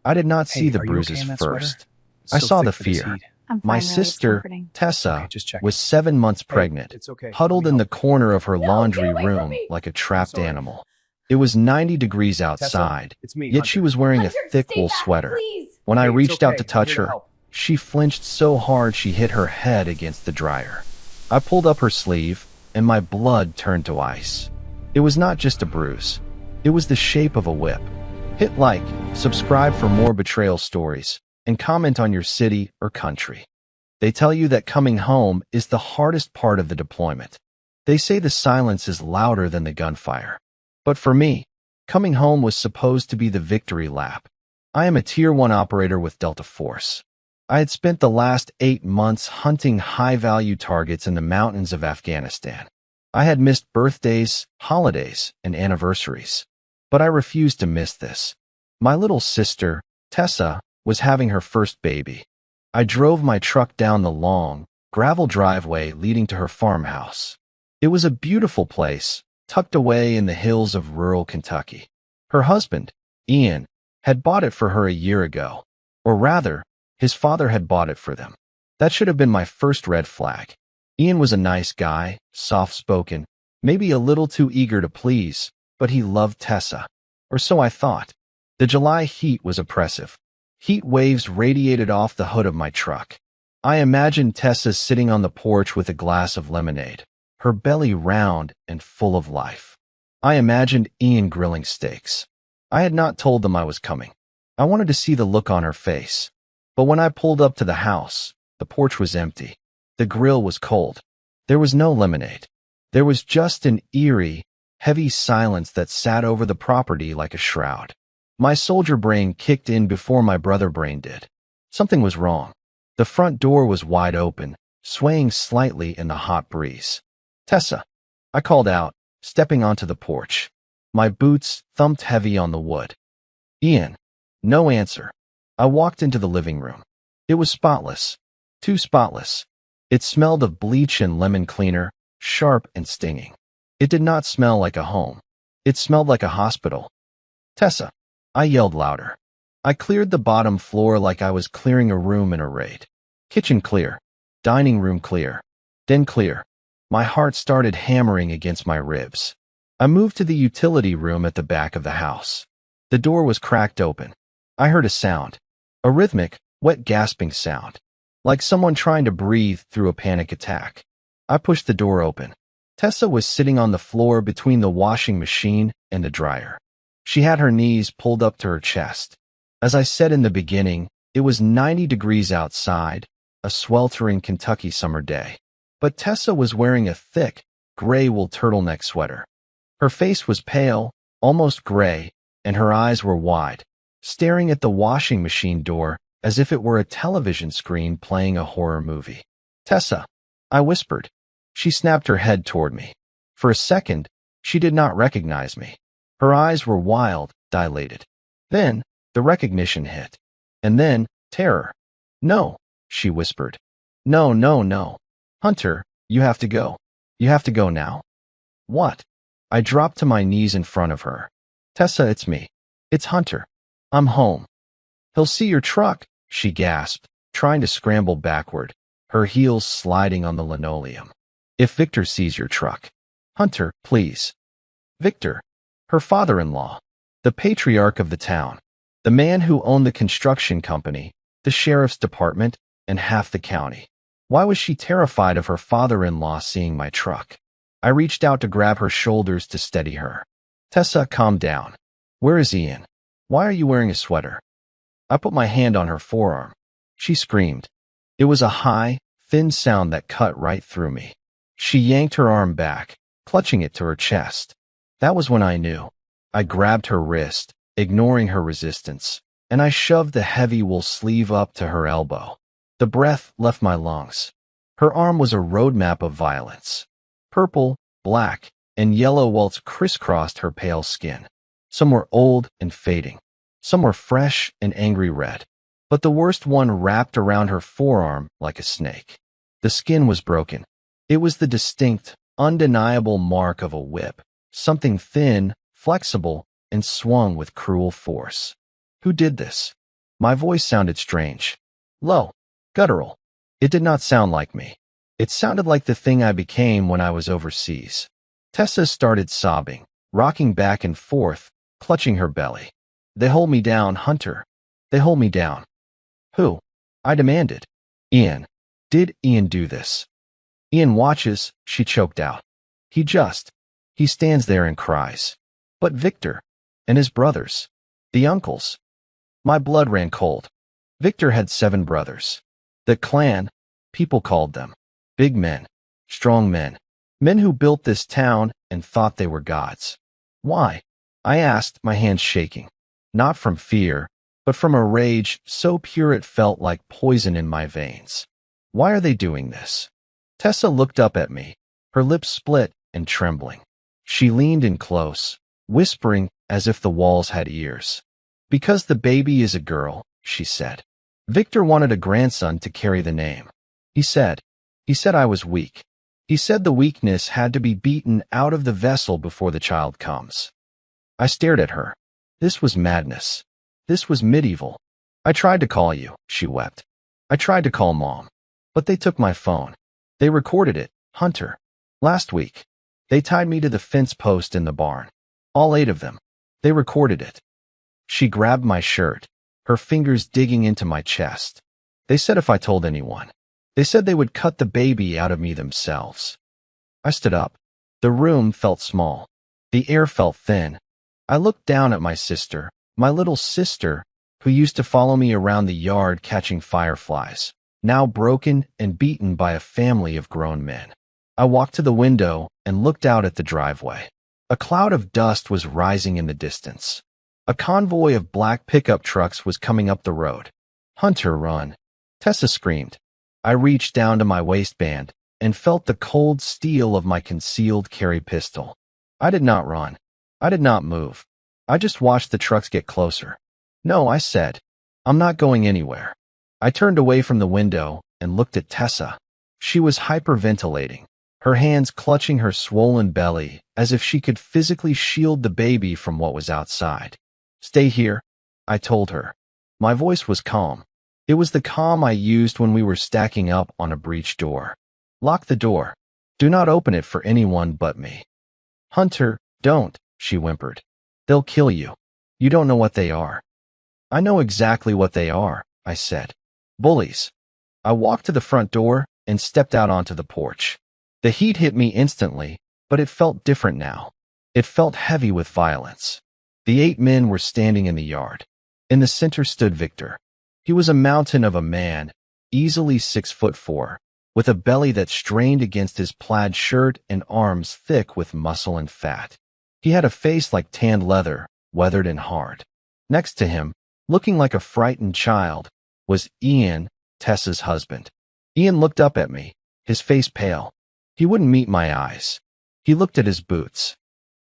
I did not see Hey, the are you okay bruises in that sweater? first. It's I so saw thick the for this fear. heat. I'm fine, My really. It's sister, comforting. Tessa, Okay, just checking. was 7 months Hey, pregnant, it's okay. huddled Let in me the help. corner of her No, get laundry away from room me! like a I'm trapped sorry. animal. It was 90 degrees Tessa, outside, it's me, yet she Hunter. was wearing a Hunter, thick stay wool back, sweater. please! When I Hey, it's reached out okay. to I'm touch here to her, help. she flinched so hard she hit her head against the dryer. I pulled up her sleeve, and my blood turned to ice. It was not just a bruise. It was the shape of a whip. Hit like, subscribe for more betrayal stories, and comment on your city or country. They tell you that coming home is the hardest part of the deployment. They say the silence is louder than the gunfire. But for me, coming home was supposed to be the victory lap. I am a Tier 1 operator with Delta Force. I had spent the last 8 months hunting high-value targets in the mountains of Afghanistan. I had missed birthdays, holidays, and anniversaries. But I refused to miss this. My little sister, Tessa, was having her first baby. I drove my truck down the long, gravel driveway leading to her farmhouse. It was a beautiful place, tucked away in the hills of rural Kentucky. Her husband, Ian, had bought it for her a year ago. Or rather, his father had bought it for them. That should have been my first red flag. Ian was a nice guy, soft-spoken, maybe a little too eager to please, but he loved Tessa. Or so I thought. The July heat was oppressive. Heat waves radiated off the hood of my truck. I imagined Tessa sitting on the porch with a glass of lemonade, her belly round and full of life. I imagined Ian grilling steaks. I had not told them I was coming. I wanted to see the look on her face. But when I pulled up to the house, the porch was empty. The grill was cold. There was no lemonade. There was just an eerie, heavy silence that sat over the property like a shroud. My soldier brain kicked in before my brother brain did. Something was wrong. The front door was wide open, swaying slightly in the hot breeze. Tessa, I called out, stepping onto the porch. My boots thumped heavy on the wood. Ian. No answer. I walked into the living room. It was spotless. Too spotless. It smelled of bleach and lemon cleaner, sharp and stinging. It did not smell like a home. It smelled like a hospital. Tessa. I yelled louder. I cleared the bottom floor like I was clearing a room in a raid. Kitchen clear. Dining room clear. Then clear. My heart started hammering against my ribs. I moved to the utility room at the back of the house. The door was cracked open. I heard a sound. A rhythmic, wet gasping sound. Like someone trying to breathe through a panic attack. I pushed the door open. Tessa was sitting on the floor between the washing machine and the dryer. She had her knees pulled up to her chest. As I said in the beginning, it was 90 degrees outside, a sweltering Kentucky summer day. But Tessa was wearing a thick, gray wool turtleneck sweater. Her face was pale, almost gray, and her eyes were wide, staring at the washing machine door as if it were a television screen playing a horror movie. Tessa, I whispered. She snapped her head toward me. For a second, she did not recognize me. Her eyes were wild, dilated. Then, the recognition hit. And then, terror. No, she whispered. No, no, no. Hunter, you have to go. You have to go now. What? I dropped to my knees in front of her. Tessa, it's me. It's Hunter. I'm home. He'll see your truck, she gasped, trying to scramble backward, her heels sliding on the linoleum. If Victor sees your truck. Hunter, please. Victor. Her father-in-law, the patriarch of the town, the man who owned the construction company, the sheriff's department, and half the county. Why was she terrified of her father-in-law seeing my truck? I reached out to grab her shoulders to steady her. Tessa, calm down. Where is Ian? Why are you wearing a sweater? I put my hand on her forearm. She screamed. It was a high, thin sound that cut right through me. She yanked her arm back, clutching it to her chest. That was when I knew. I grabbed her wrist, ignoring her resistance, and I shoved the heavy wool sleeve up to her elbow. The breath left my lungs. Her arm was a roadmap of violence. Purple, black, and yellow welts crisscrossed her pale skin. Some were old and fading. Some were fresh and angry red. But the worst one wrapped around her forearm like a snake. The skin was broken. It was the distinct, undeniable mark of a whip. Something thin, flexible, and swung with cruel force. Who did this? My voice sounded strange. Low. Guttural. It did not sound like me. It sounded like the thing I became when I was overseas. Tessa started sobbing, rocking back and forth, clutching her belly. They hold me down, Hunter. They hold me down. Who? I demanded. Ian. Did Ian do this? Ian watches, she choked out. He stands there and cries. But Victor. And his brothers. The uncles. My blood ran cold. Victor had 7 brothers. The clan, people called them. Big men. Strong men. Men who built this town and thought they were gods. Why? I asked, my hands shaking. Not from fear, but from a rage so pure it felt like poison in my veins. Why are they doing this? Tessa looked up at me, her lips split and trembling. She leaned in close, whispering as if the walls had ears. Because the baby is a girl, she said. Victor wanted a grandson to carry the name. He said I was weak. He said the weakness had to be beaten out of the vessel before the child comes. I stared at her. This was madness. This was medieval. I tried to call you, she wept. I tried to call Mom. But they took my phone. They recorded it, Hunter. Last week. They tied me to the fence post in the barn. All 8 of them. They recorded it. She grabbed my shirt, her fingers digging into my chest. They said if I told anyone. They said they would cut the baby out of me themselves. I stood up. The room felt small. The air felt thin. I looked down at my sister, my little sister, who used to follow me around the yard catching fireflies, now broken and beaten by a family of grown men. I walked to the window and looked out at the driveway. A cloud of dust was rising in the distance. A convoy of black pickup trucks was coming up the road. Hunter, run. Tessa screamed. I reached down to my waistband and felt the cold steel of my concealed carry pistol. I did not run. I did not move. I just watched the trucks get closer. No, I said. I'm not going anywhere. I turned away from the window and looked at Tessa. She was hyperventilating, her hands clutching her swollen belly as if she could physically shield the baby from what was outside. Stay here, I told her. My voice was calm. It was the calm I used when we were stacking up on a breech door. Lock the door. Do not open it for anyone but me. Hunter, don't, she whimpered. They'll kill you. You don't know what they are. I know exactly what they are, I said. Bullies. I walked to the front door and stepped out onto the porch. The heat hit me instantly, but it felt different now. It felt heavy with violence. The 8 men were standing in the yard. In the center stood Victor. He was a mountain of a man, easily 6'4", with a belly that strained against his plaid shirt and arms thick with muscle and fat. He had a face like tanned leather, weathered and hard. Next to him, looking like a frightened child, was Ian, Tessa's husband. Ian looked up at me, his face pale. He wouldn't meet my eyes. He looked at his boots.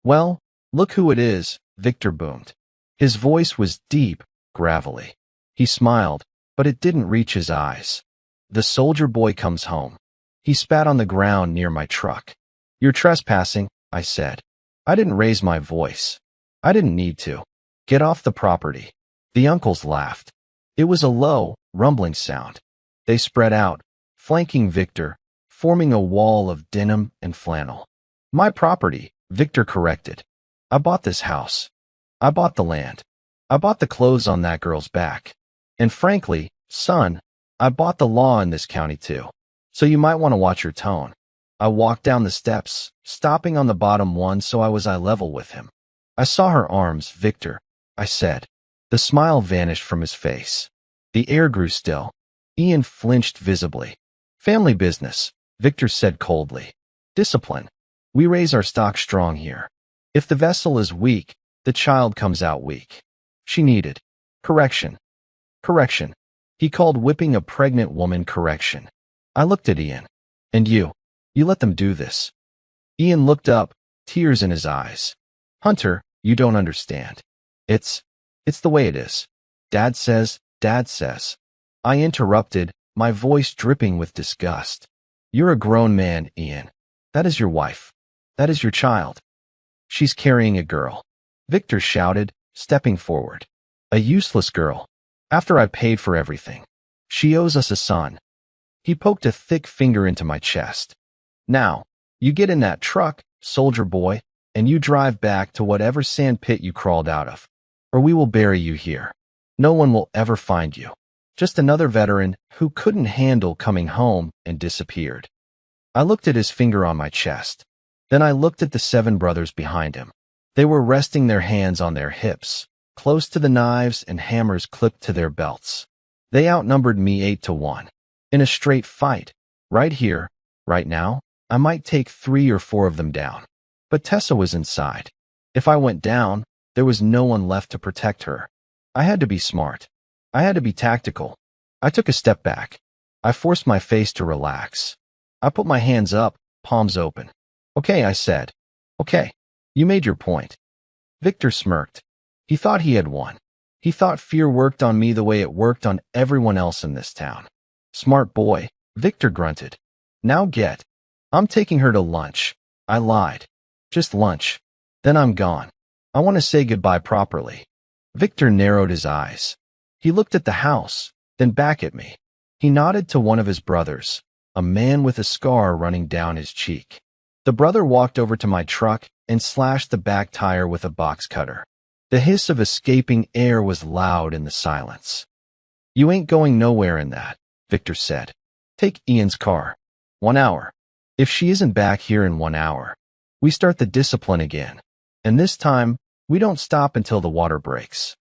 Well, look who it is, Victor boomed. His voice was deep, gravelly. He smiled, but it didn't reach his eyes. The soldier boy comes home. He spat on the ground near my truck. You're trespassing, I said. I didn't raise my voice. I didn't need to. Get off the property. The uncles laughed. It was a low, rumbling sound. They spread out, flanking Victor, forming a wall of denim and flannel. My property, Victor corrected. I bought this house. I bought the land. I bought the clothes on that girl's back. And frankly, son, I bought the law in this county too. So you might want to watch your tone. I walked down the steps, stopping on the bottom one so I was eye level with him. I saw her arms, Victor, I said. The smile vanished from his face. The air grew still. Ian flinched visibly. Family business, Victor said coldly. Discipline. We raise our stock strong here. If the vessel is weak, the child comes out weak. She needed correction. Correction. He called whipping a pregnant woman correction. I looked at Ian. And you let them do this. Ian looked up, tears in his eyes. Hunter, you don't understand. It's the way it is. Dad says. I interrupted, my voice dripping with disgust. You're a grown man, Ian. That is your wife. That is your child. She's carrying a girl. Victor shouted, stepping forward. A useless girl. After I paid for everything. She owes us a son. He poked a thick finger into my chest. Now, you get in that truck, soldier boy, and you drive back to whatever sand pit you crawled out of. Or we will bury you here. No one will ever find you. Just another veteran who couldn't handle coming home and disappeared. I looked at his finger on my chest. Then I looked at the 7 brothers behind him. They were resting their hands on their hips, close to the knives and hammers clipped to their belts. They outnumbered me 8-1. In a straight fight, right here, right now, I might take 3 or 4 of them down. But Tessa was inside. If I went down, there was no one left to protect her. I had to be smart. I had to be tactical. I took a step back. I forced my face to relax. I put my hands up, palms open. Okay, I said. Okay, you made your point. Victor smirked. He thought he had won. He thought fear worked on me the way it worked on everyone else in this town. Smart boy, Victor grunted. Now get. I'm taking her to lunch. I lied. Just lunch. Then I'm gone. I want to say goodbye properly. Victor narrowed his eyes. He looked at the house, then back at me. He nodded to one of his brothers, a man with a scar running down his cheek. The brother walked over to my truck and slashed the back tire with a box cutter. The hiss of escaping air was loud in the silence. You ain't going nowhere in that, Victor said. Take Ian's car. 1 hour. If she isn't back here in 1 hour, we start the discipline again. And this time, we don't stop until the water breaks.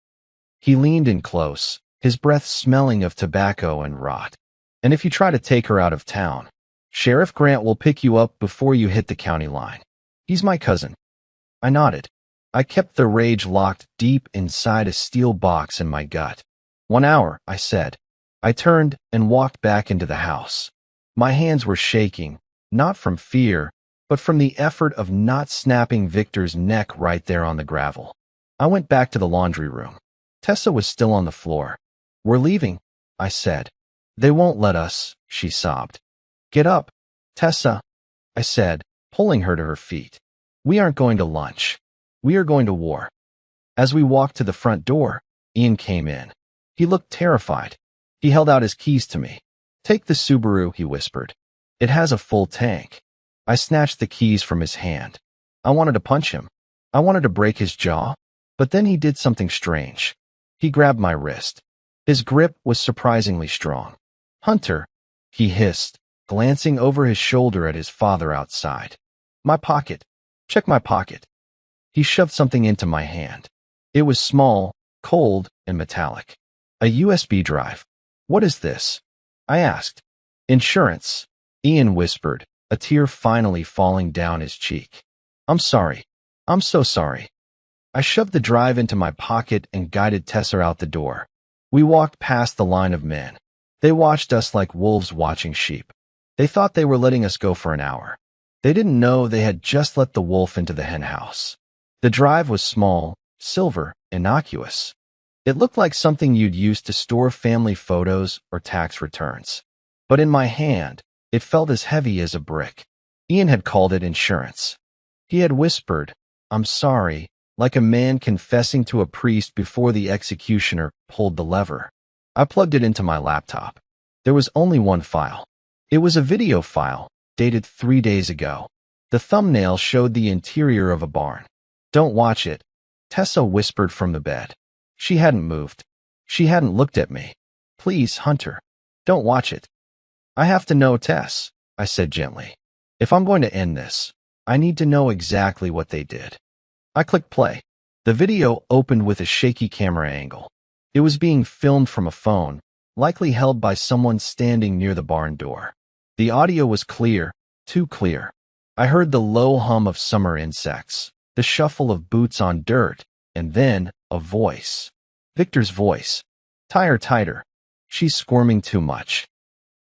He leaned in close, his breath smelling of tobacco and rot. And if you try to take her out of town, Sheriff Grant will pick you up before you hit the county line. He's my cousin. I nodded. I kept the rage locked deep inside a steel box in my gut. 1 hour, I said. I turned and walked back into the house. My hands were shaking, not from fear, but from the effort of not snapping Victor's neck right there on the gravel. I went back to the laundry room. Tessa was still on the floor. We're leaving, I said. They won't let us, she sobbed. Get up, Tessa, I said, pulling her to her feet. We aren't going to lunch. We are going to war. As we walked to the front door, Ian came in. He looked terrified. He held out his keys to me. Take the Subaru, he whispered. It has a full tank. I snatched the keys from his hand. I wanted to punch him. I wanted to break his jaw. But then he did something strange. He grabbed my wrist. His grip was surprisingly strong. Hunter, he hissed, glancing over his shoulder at his father outside. My pocket. Check my pocket. He shoved something into my hand. It was small, cold, and metallic. A USB drive. What is this? I asked. Insurance, Ian whispered, a tear finally falling down his cheek. I'm sorry. I'm so sorry. I shoved the drive into my pocket and guided Tessa out the door. We walked past the line of men. They watched us like wolves watching sheep. They thought they were letting us go for an hour. They didn't know they had just let the wolf into the hen house. The drive was small, silver, innocuous. It looked like something you'd use to store family photos or tax returns. But in my hand, it felt as heavy as a brick. Ian had called it insurance. He had whispered, I'm sorry, like a man confessing to a priest before the executioner pulled the lever. I plugged it into my laptop. There was only one file. It was a video file, dated 3 days ago. The thumbnail showed the interior of a barn. Don't watch it, Tessa whispered from the bed. She hadn't moved. She hadn't looked at me. Please, Hunter, don't watch it. I have to know, Tess, I said gently. If I'm going to end this, I need to know exactly what they did. I clicked play. The video opened with a shaky camera angle. It was being filmed from a phone, likely held by someone standing near the barn door. The audio was clear, too clear. I heard the low hum of summer insects, the shuffle of boots on dirt, and then a voice. Victor's voice. Tie her tighter. She's squirming too much.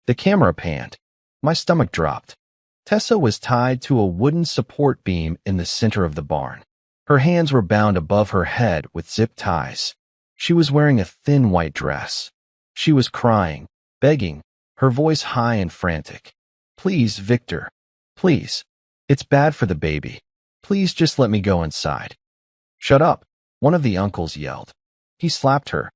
The camera panned. My stomach dropped. Tessa was tied to a wooden support beam in the center of the barn. Her hands were bound above her head with zip ties. She was wearing a thin white dress. She was crying, begging, her voice high and frantic. Please, Victor. Please. It's bad for the baby. Please just let me go inside. Shut up, one of the uncles yelled. He slapped her.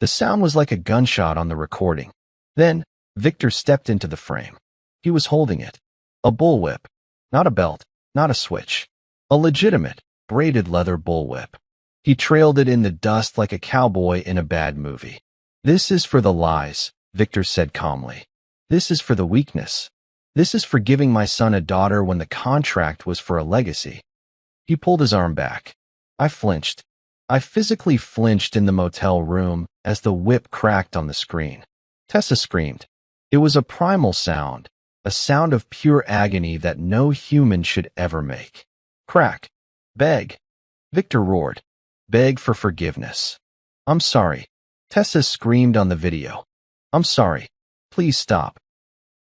The sound was like a gunshot on the recording. Then, Victor stepped into the frame. He was holding it. A bullwhip. Not a belt, not a switch. A legitimate, braided leather bullwhip. He trailed it in the dust like a cowboy in a bad movie. "This is for the lies," Victor said calmly. "This is for the weakness. This is for giving my son a daughter when the contract was for a legacy." He pulled his arm back. I flinched. I physically flinched in the motel room as the whip cracked on the screen. Tessa screamed. It was a primal sound, a sound of pure agony that no human should ever make. "Crack. Beg." Victor roared. "Beg for forgiveness." "I'm sorry." Tessa screamed on the video. "I'm sorry. Please stop."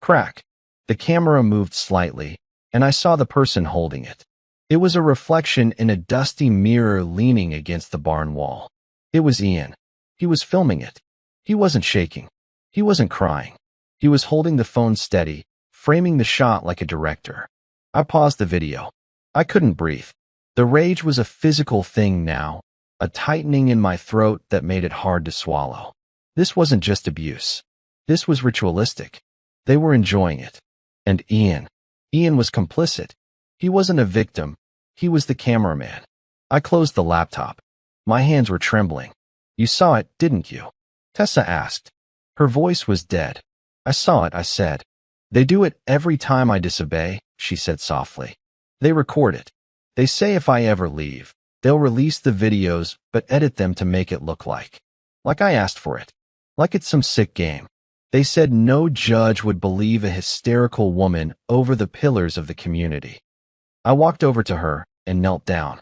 Crack. The camera moved slightly, and I saw the person holding it. It was a reflection in a dusty mirror leaning against the barn wall. It was Ian. He was filming it. He wasn't shaking. He wasn't crying. He was holding the phone steady, framing the shot like a director. I paused the video. I couldn't breathe. The rage was a physical thing now, a tightening in my throat that made it hard to swallow. This wasn't just abuse. This was ritualistic. They were enjoying it. And Ian was complicit. He wasn't a victim. He was the cameraman. I closed the laptop. My hands were trembling. "You saw it, didn't you?" Tessa asked. Her voice was dead. "I saw it," I said. "They do it every time I disobey," she said softly. "They record it. They say if I ever leave, they'll release the videos but edit them to make it look like I asked for it. Like it's some sick game. They said no judge would believe a hysterical woman over the pillars of the community." I walked over to her and knelt down.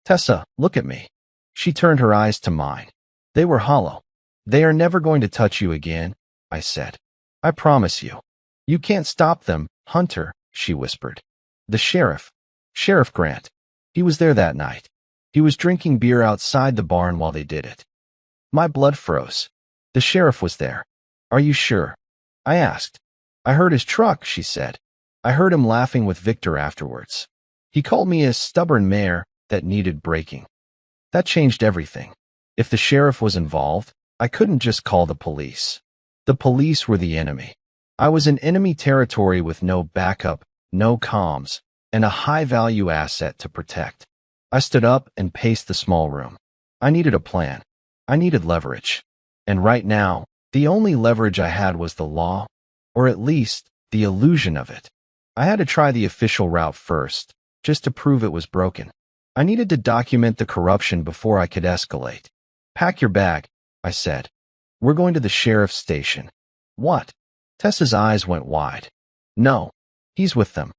"Tessa, look at me." She turned her eyes to mine. They were hollow. "They are never going to touch you again," I said. "I promise you." "You can't stop them, Hunter," she whispered. "The sheriff. Sheriff Grant. He was there that night. He was drinking beer outside the barn while they did it." My blood froze. "The sheriff was there. Are you sure?" I asked. "I heard his truck," she said. "I heard him laughing with Victor afterwards. He called me a stubborn mare that needed breaking." That changed everything. If the sheriff was involved, I couldn't just call the police. The police were the enemy. I was in enemy territory with no backup, no comms, and a high-value asset to protect. I stood up and paced the small room. I needed a plan. I needed leverage. And right now, the only leverage I had was the law, or at least the illusion of it. I had to try the official route first, just to prove it was broken. I needed to document the corruption before I could escalate. "Pack your bag," I said. "We're going to the sheriff's station." "What?" Tessa's eyes went wide. "No, he's with them."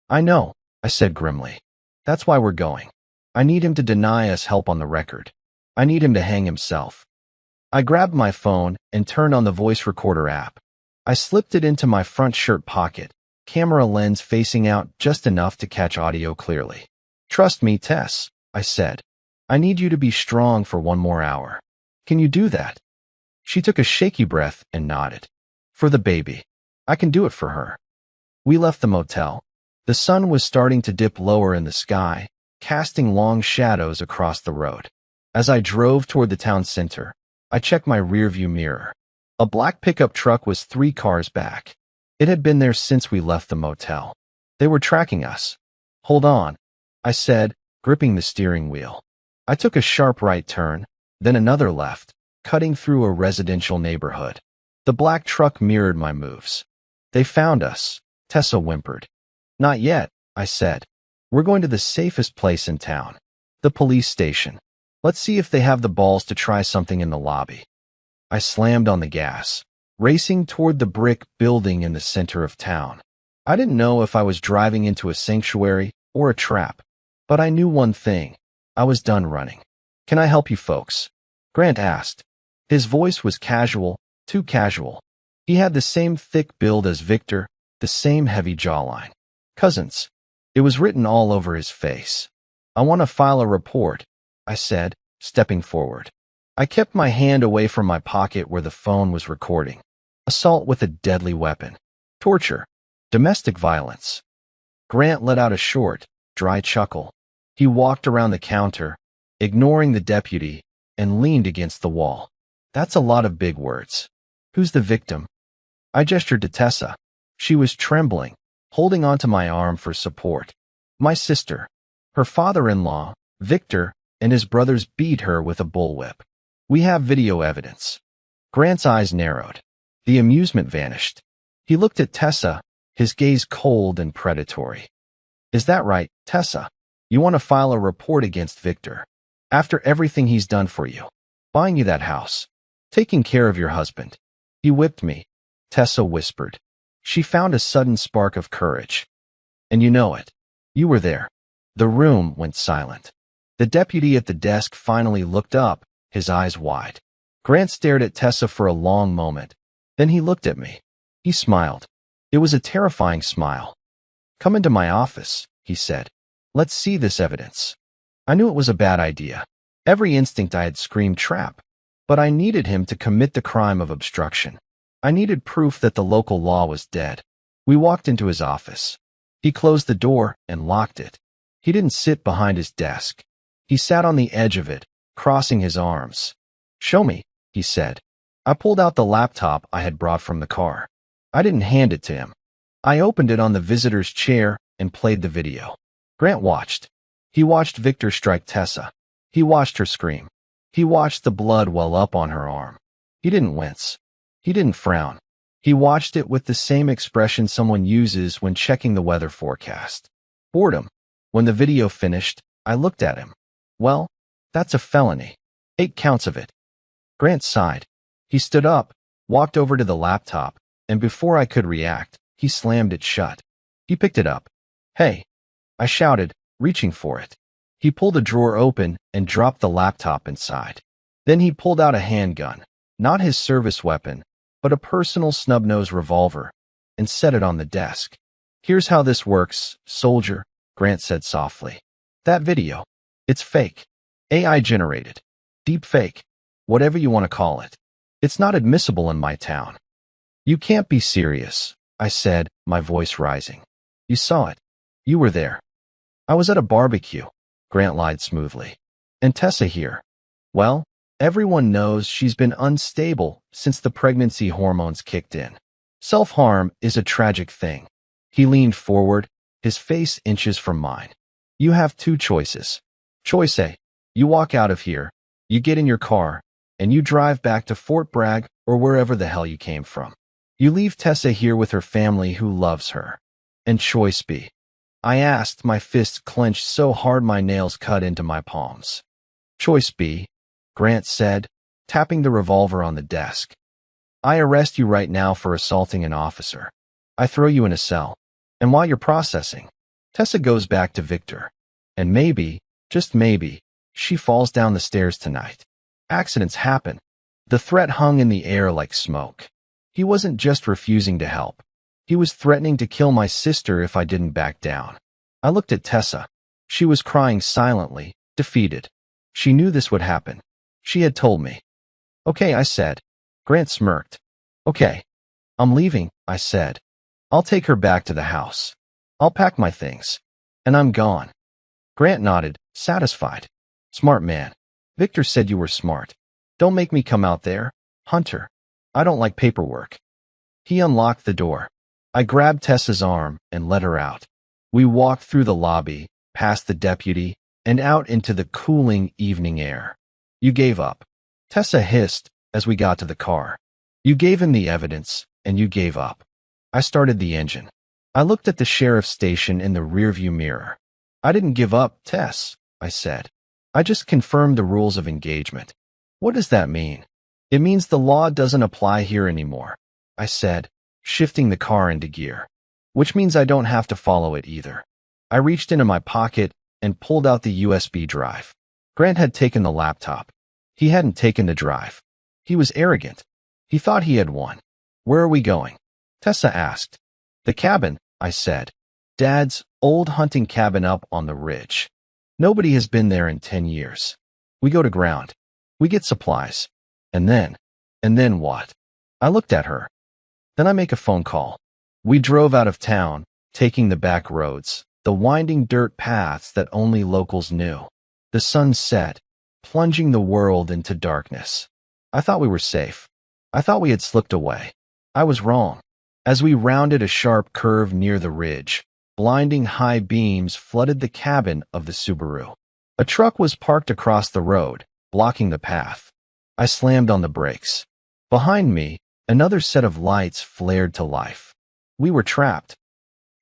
"I know," I said grimly. "That's why we're going. I need him to deny us help on the record. I need him to hang himself." I grabbed my phone and turned on the voice recorder app. I slipped it into my front shirt pocket, camera lens facing out just enough to catch audio clearly. "Trust me, Tess," I said. "I need you to be strong for one more hour. Can you do that?" She took a shaky breath and nodded. "For the baby. I can do it for her." We left the motel. The sun was starting to dip lower in the sky, casting long shadows across the road. As I drove toward the town center, I checked my rearview mirror. A black pickup truck was 3 cars back. It had been there since we left the motel. They were tracking us. "Hold on," I said, gripping the steering wheel. I took a sharp right turn, then another left, cutting through a residential neighborhood. The black truck mirrored my moves. "They found us," Tessa whimpered. "Not yet," I said. "We're going to the safest place in town. The police station. Let's see if they have the balls to try something in the lobby." I slammed on the gas, racing toward the brick building in the center of town. I didn't know if I was driving into a sanctuary or a trap, but I knew one thing. I was done running. "Can I help you folks?" Grant asked. His voice was casual, too casual. He had the same thick build as Victor, the same heavy jawline. "Cousins." It was written all over his face. "I want to file a report," I said, stepping forward. I kept my hand away from my pocket where the phone was recording. Assault with a deadly weapon. Torture. Domestic violence. Grant let out a short, dry chuckle. He walked around the counter, ignoring the deputy, and leaned against the wall. That's a lot of big words. Who's the victim? I gestured to Tessa. She was trembling, holding onto my arm for support. My sister. Her father-in-law, Victor, and his brothers beat her with a bullwhip. We have video evidence. Grant's eyes narrowed. The amusement vanished. He looked at Tessa, his gaze cold and predatory. Is that right, Tessa? You want to file a report against Victor? After everything he's done for you. Buying you that house. Taking care of your husband. He whipped me, Tessa whispered. She found a sudden spark of courage. And you know it. You were there. The room went silent. The deputy at the desk finally looked up, his eyes wide. Grant stared at Tessa for a long moment. Then he looked at me. He smiled. It was a terrifying smile. Come into my office, he said. Let's see this evidence. I knew it was a bad idea. Every instinct I had screamed trap. But I needed him to commit the crime of obstruction. I needed proof that the local law was dead. We walked into his office. He closed the door and locked it. He didn't sit behind his desk. He sat on the edge of it, crossing his arms. Show me, he said. I pulled out the laptop I had brought from the car. I didn't hand it to him. I opened it on the visitor's chair and played the video. Grant watched. He watched Victor strike Tessa. He watched her scream. He watched the blood well up on her arm. He didn't wince. He didn't frown. He watched it with the same expression someone uses when checking the weather forecast. Boredom. When the video finished, I looked at him. Well, that's a felony. 8 counts of it. Grant sighed. He stood up, walked over to the laptop, and before I could react, he slammed it shut. He picked it up. Hey, I shouted, reaching for it. He pulled a drawer open and dropped the laptop inside. Then he pulled out a handgun, not his service weapon, but a personal snub-nose revolver, and set it on the desk. Here's how this works, soldier, Grant said softly. That video. It's fake. AI generated. Deep fake. Whatever you want to call it. It's not admissible in my town. You can't be serious, I said, my voice rising. You saw it. You were there. I was at a barbecue, Grant lied smoothly. And Tessa here. Well, everyone knows she's been unstable since the pregnancy hormones kicked in. Self-harm is a tragic thing. He leaned forward, his face inches from mine. You have 2 choices. Choice A. You walk out of here, you get in your car, and you drive back to Fort Bragg or wherever the hell you came from. You leave Tessa here with her family who loves her. And choice B. I asked, my fists clenched so hard my nails cut into my palms. Choice B, Grant said, tapping the revolver on the desk. I arrest you right now for assaulting an officer. I throw you in a cell. And while you're processing, Tessa goes back to Victor. And maybe, just maybe, she falls down the stairs tonight. Accidents happen. The threat hung in the air like smoke. He wasn't just refusing to help. He was threatening to kill my sister if I didn't back down. I looked at Tessa. She was crying silently, defeated. She knew this would happen. She had told me. Okay, I said. Grant smirked. Okay. I'm leaving, I said. I'll take her back to the house. I'll pack my things. And I'm gone. Grant nodded, satisfied. Smart man. Victor said you were smart. Don't make me come out there, Hunter. I don't like paperwork. He unlocked the door. I grabbed Tessa's arm and led her out. We walked through the lobby, past the deputy, and out into the cooling evening air. You gave up. Tessa hissed as we got to the car. You gave him the evidence, and you gave up. I started the engine. I looked at the sheriff's station in the rearview mirror. I didn't give up, Tess, I said. I just confirmed the rules of engagement. What does that mean? It means the law doesn't apply here anymore, I said, shifting the car into gear. Which means I don't have to follow it either. I reached into my pocket and pulled out the USB drive. Grant had taken the laptop. He hadn't taken the drive. He was arrogant. He thought he had won. Where are we going? Tessa asked. The cabin, I said. Dad's old hunting cabin up on the ridge. Nobody has been there in 10 years. We go to ground. We get supplies. And then what? I looked at her. Then I make a phone call. We drove out of town, taking the back roads, the winding dirt paths that only locals knew. The sun set, plunging the world into darkness. I thought we were safe. I thought we had slipped away. I was wrong. As we rounded a sharp curve near the ridge, blinding high beams flooded the cabin of the Subaru. A truck was parked across the road, blocking the path. I slammed on the brakes. Behind me, another set of lights flared to life. We were trapped.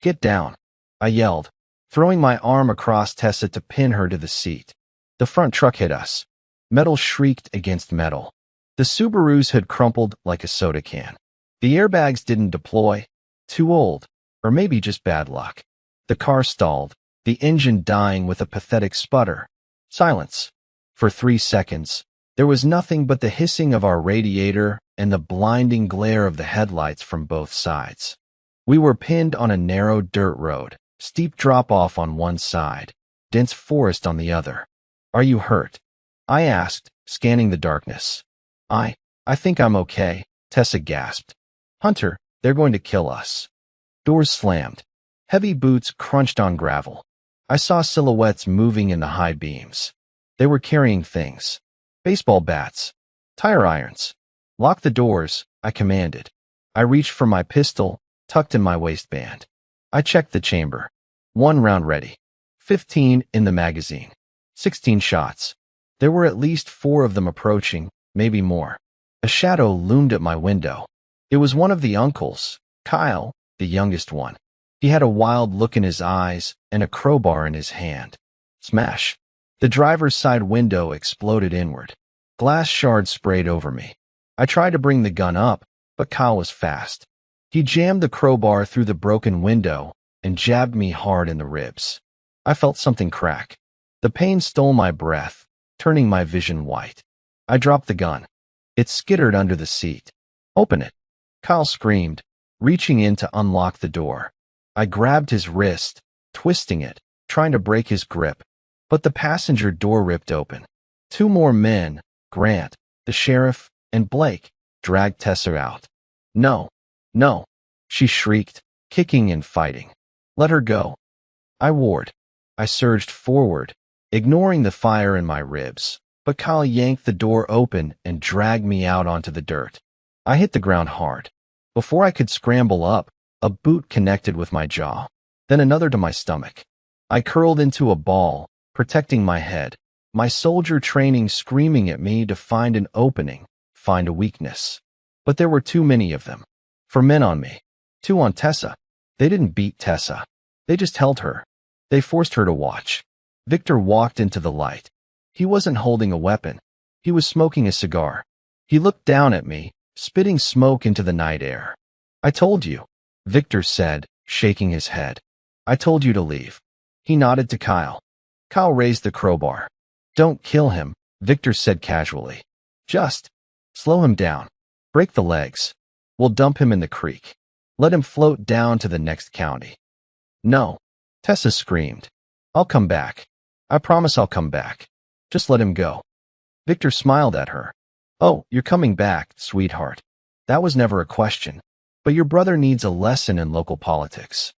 Get down, I yelled, throwing my arm across Tessa to pin her to the seat. The front truck hit us. Metal shrieked against metal. The Subarus had crumpled like a soda can. The airbags didn't deploy. Too old, or maybe just bad luck. The car stalled, the engine dying with a pathetic sputter. Silence. For 3 seconds, there was nothing but the hissing of our radiator and the blinding glare of the headlights from both sides. We were pinned on a narrow dirt road, steep drop-off on one side, dense forest on the other. Are you hurt? I asked, scanning the darkness. I think I'm okay, Tessa gasped. Hunter, they're going to kill us. Doors slammed. Heavy boots crunched on gravel. I saw silhouettes moving in the high beams. They were carrying things. Baseball bats. Tire irons. Lock the doors, I commanded. I reached for my pistol, tucked in my waistband. I checked the chamber. 1 round ready. 15 in the magazine. 16 shots. There were at least 4 of them approaching, maybe more. A shadow loomed at my window. It was one of the uncles, Kyle, the youngest one. He had a wild look in his eyes and a crowbar in his hand. Smash. The driver's side window exploded inward. Glass shards sprayed over me. I tried to bring the gun up, but Kyle was fast. He jammed the crowbar through the broken window and jabbed me hard in the ribs. I felt something crack. The pain stole my breath, turning my vision white. I dropped the gun. It skittered under the seat. Open it. Kyle screamed, reaching in to unlock the door. I grabbed his wrist, twisting it, trying to break his grip, but the passenger door ripped open. 2 more men, Grant, the sheriff, and Blake, dragged Tessa out. No, no, she shrieked, kicking and fighting. Let her go. I warred. I surged forward, ignoring the fire in my ribs, but Kyle yanked the door open and dragged me out onto the dirt. I hit the ground hard. Before I could scramble up, a boot connected with my jaw, then another to my stomach. I curled into a ball, protecting my head, my soldier training screaming at me to find an opening, find a weakness. But there were too many of them. 4 men on me. 2 on Tessa. They didn't beat Tessa. They just held her. They forced her to watch. Victor walked into the light. He wasn't holding a weapon. He was smoking a cigar. He looked down at me, spitting smoke into the night air. I told you, Victor said, shaking his head. I told you to leave. He nodded to Kyle. Kyle raised the crowbar. Don't kill him, Victor said casually. Just slow him down. Break the legs. We'll dump him in the creek. Let him float down to the next county. No, Tessa screamed. I'll come back. I promise I'll come back. Just let him go. Victor smiled at her. Oh, you're coming back, sweetheart. That was never a question. But your brother needs a lesson in local politics.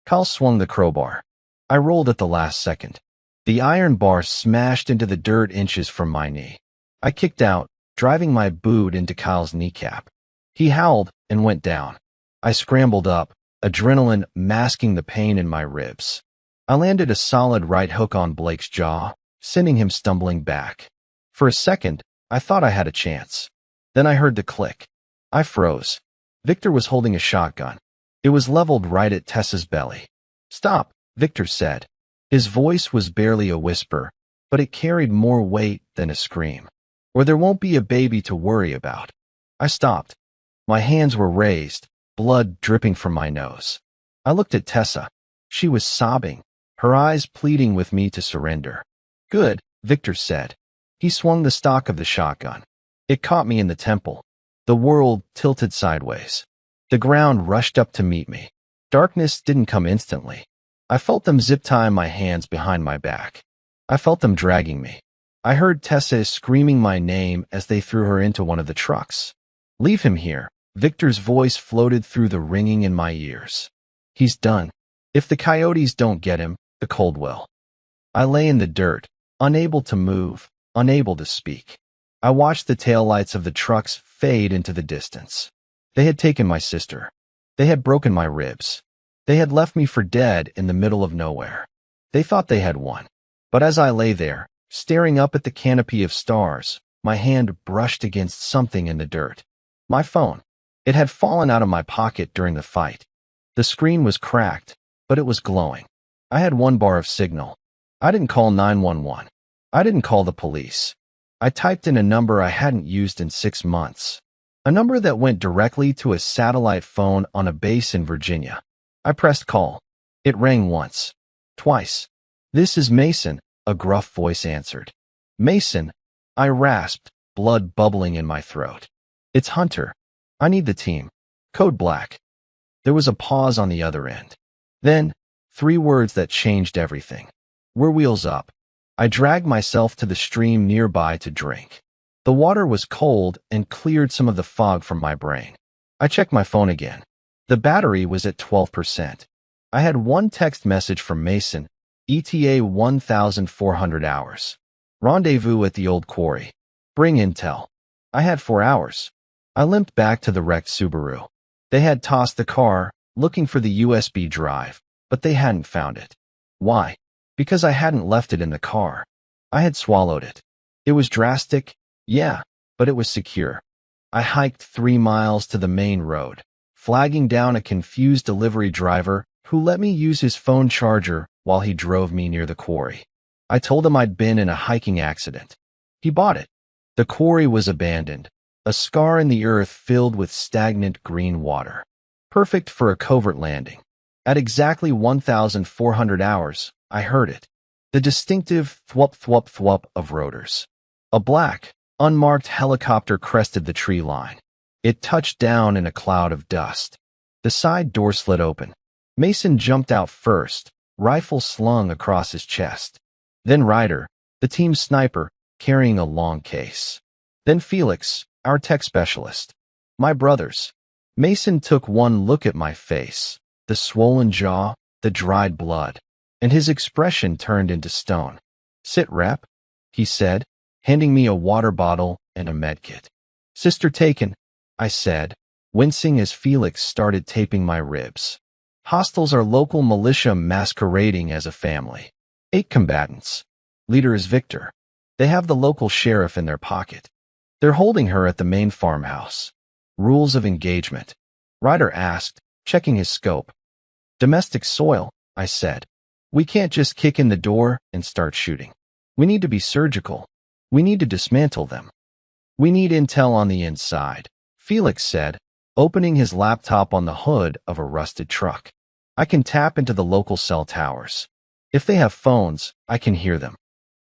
Kyle swung the crowbar. I rolled at the last second. The iron bar smashed into the dirt inches from my knee. I kicked out, driving my boot into Kyle's kneecap. He howled and went down. I scrambled up, adrenaline masking the pain in my ribs. I landed a solid right hook on Blake's jaw, sending him stumbling back. For a second, I thought I had a chance. Then I heard the click. I froze. Victor was holding a shotgun. It was leveled right at Tessa's belly. Stop, Victor said. His voice was barely a whisper, but it carried more weight than a scream. Or there won't be a baby to worry about. I stopped. My hands were raised, blood dripping from my nose. I looked at Tessa. She was sobbing, her eyes pleading with me to surrender. Good, Victor said. He swung the stock of the shotgun. It caught me in the temple. The world tilted sideways. The ground rushed up to meet me. Darkness didn't come instantly. I felt them zip-tie my hands behind my back. I felt them dragging me. I heard Tessa screaming my name as they threw her into one of the trucks. Leave him here. Victor's voice floated through the ringing in my ears. He's done. If the coyotes don't get him, the cold will. I lay in the dirt, unable to move, unable to speak. I watched the taillights of the trucks fade into the distance. They had taken my sister. They had broken my ribs. They had left me for dead in the middle of nowhere. They thought they had won. But as I lay there, staring up at the canopy of stars, my hand brushed against something in the dirt. My phone. It had fallen out of my pocket during the fight. The screen was cracked, but it was glowing. I had 1 bar of signal. I didn't call 911. I didn't call the police. I typed in a number I hadn't used in 6 months. A number that went directly to a satellite phone on a base in Virginia. I pressed call. It rang once. Twice. "This is Mason," a gruff voice answered. "Mason," I rasped, blood bubbling in my throat. "It's Hunter. I need the team. Code Black." There was a pause on the other end. Then, 3 words that changed everything. "We're wheels up." I dragged myself to the stream nearby to drink. The water was cold and cleared some of the fog from my brain. I checked my phone again. The battery was at 12%. I had 1 text message from Mason, ETA 1,400 hours. "Rendezvous at the old quarry. Bring intel." I had 4 hours. I limped back to the wrecked Subaru. They had tossed the car, looking for the USB drive, but they hadn't found it. Why? Because I hadn't left it in the car. I had swallowed it. It was drastic, yeah, but it was secure. I hiked 3 miles to the main road, flagging down a confused delivery driver who let me use his phone charger while he drove me near the quarry. I told him I'd been in a hiking accident. He bought it. The quarry was abandoned, a scar in the earth filled with stagnant green water. Perfect for a covert landing. At exactly 1,400 hours, I heard it. The distinctive thwup thwup thwup of rotors. A black, unmarked helicopter crested the tree line. It touched down in a cloud of dust. The side door slid open. Mason jumped out first, rifle slung across his chest. Then Ryder, the team's sniper, carrying a long case. Then Felix, our tech specialist. My brothers. Mason took one look at my face, the swollen jaw, the dried blood, and his expression turned into stone. "Sit, Rep," he said, handing me a water bottle and a medkit. "Sister taken," I said, wincing as Felix started taping my ribs. "Hostiles are local militia masquerading as a family. 8 combatants. Leader is Victor. They have the local sheriff in their pocket. They're holding her at the main farmhouse." "Rules of engagement?" Ryder asked, checking his scope. "Domestic soil," I said. "We can't just kick in the door and start shooting. We need to be surgical. We need to dismantle them. We need intel on the inside," Felix said, opening his laptop on the hood of a rusted truck. "I can tap into the local cell towers. If they have phones, I can hear them."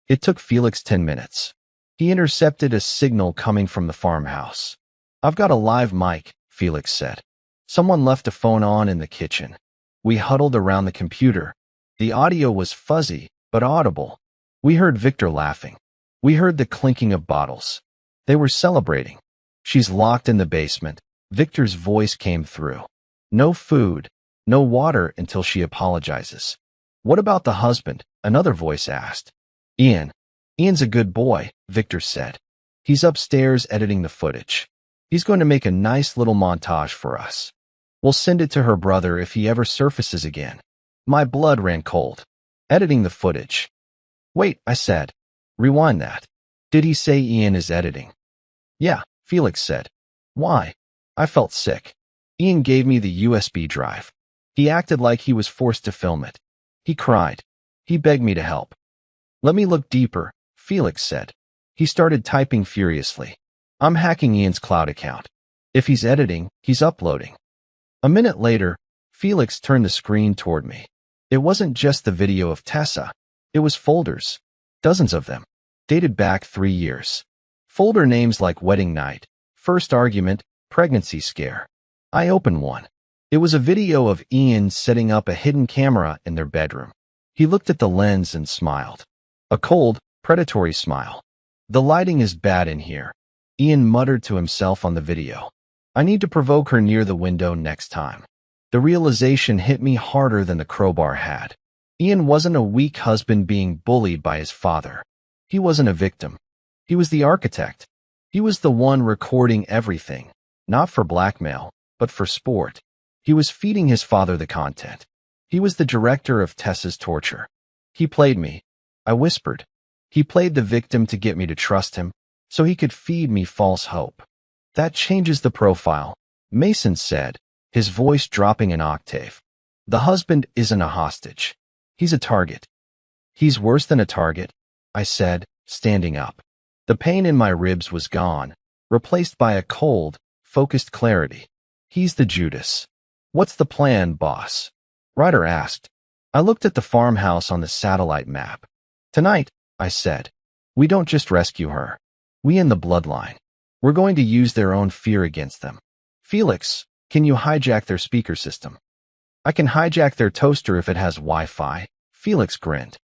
It took Felix 10 minutes. He intercepted a signal coming from the farmhouse. "I've got a live mic," Felix said. Someone left a phone on in the kitchen. We huddled around the computer. The audio was fuzzy, but audible. We heard Victor laughing. We heard the clinking of bottles. They were celebrating. "She's locked in the basement," Victor's voice came through. "No food, no water until she apologizes." "What about the husband?" another voice asked. Ian's a good boy," Victor said. "He's upstairs editing the footage. He's going to make a nice little montage for us. We'll send it to her brother if he ever surfaces again." My blood ran cold. Editing the footage. "Wait," I said. "Rewind that. Did he say Ian is editing?" "Yeah," Felix said. "Why?" I felt sick. "Ian gave me the USB drive. He acted like he was forced to film it. He cried. He begged me to help." "Let me look deeper," Felix said. He started typing furiously. "I'm hacking Ian's cloud account. If he's editing, he's uploading." A minute later, Felix turned the screen toward me. It wasn't just the video of Tessa. It was folders. Dozens of them. Dated back 3 years. Folder names like wedding night, first argument, pregnancy scare. I opened one. It was a video of Ian setting up a hidden camera in their bedroom. He looked at the lens and smiled. A cold, predatory smile. "The lighting is bad in here," Ian muttered to himself on the video. "I need to provoke her near the window next time." The realization hit me harder than the crowbar had. Ian wasn't a weak husband being bullied by his father. He wasn't a victim. He was the architect, He was the one recording everything, not for blackmail, but for sport. He was feeding his father the content. He was the director of Tessa's torture. He played me, I whispered. He played the victim to get me to trust him, so he could feed me false hope. That changes the profile, Mason said, his voice dropping an octave. The husband isn't a hostage. He's a target. He's worse than a target, I said, standing up. The pain in my ribs was gone, replaced by a cold, focused clarity. He's the Judas. What's the plan, boss? Ryder asked. I looked at the farmhouse on the satellite map. Tonight, I said, we don't just rescue her. We end the bloodline. We're going to use their own fear against them. Felix, can you hijack their speaker system? I can hijack their toaster if it has Wi-Fi. Felix grinned.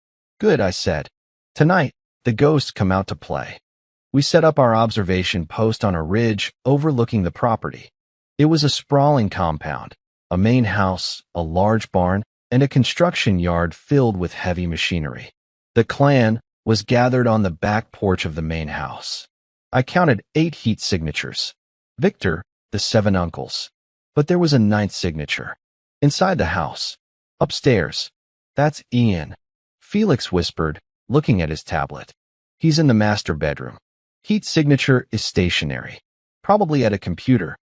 Good, I said. Tonight, the ghosts come out to play. We set up our observation post on a ridge overlooking the property. It was a sprawling compound, a main house, a large barn, and a construction yard filled with heavy machinery. The clan was gathered on the back porch of the main house. I counted 8 heat signatures. Victor, the 7 uncles. But there was a 9th signature. Inside the house. Upstairs. That's Ian. Felix whispered, looking at his tablet. He's in the master bedroom. Heat signature is stationary. Probably at a computer.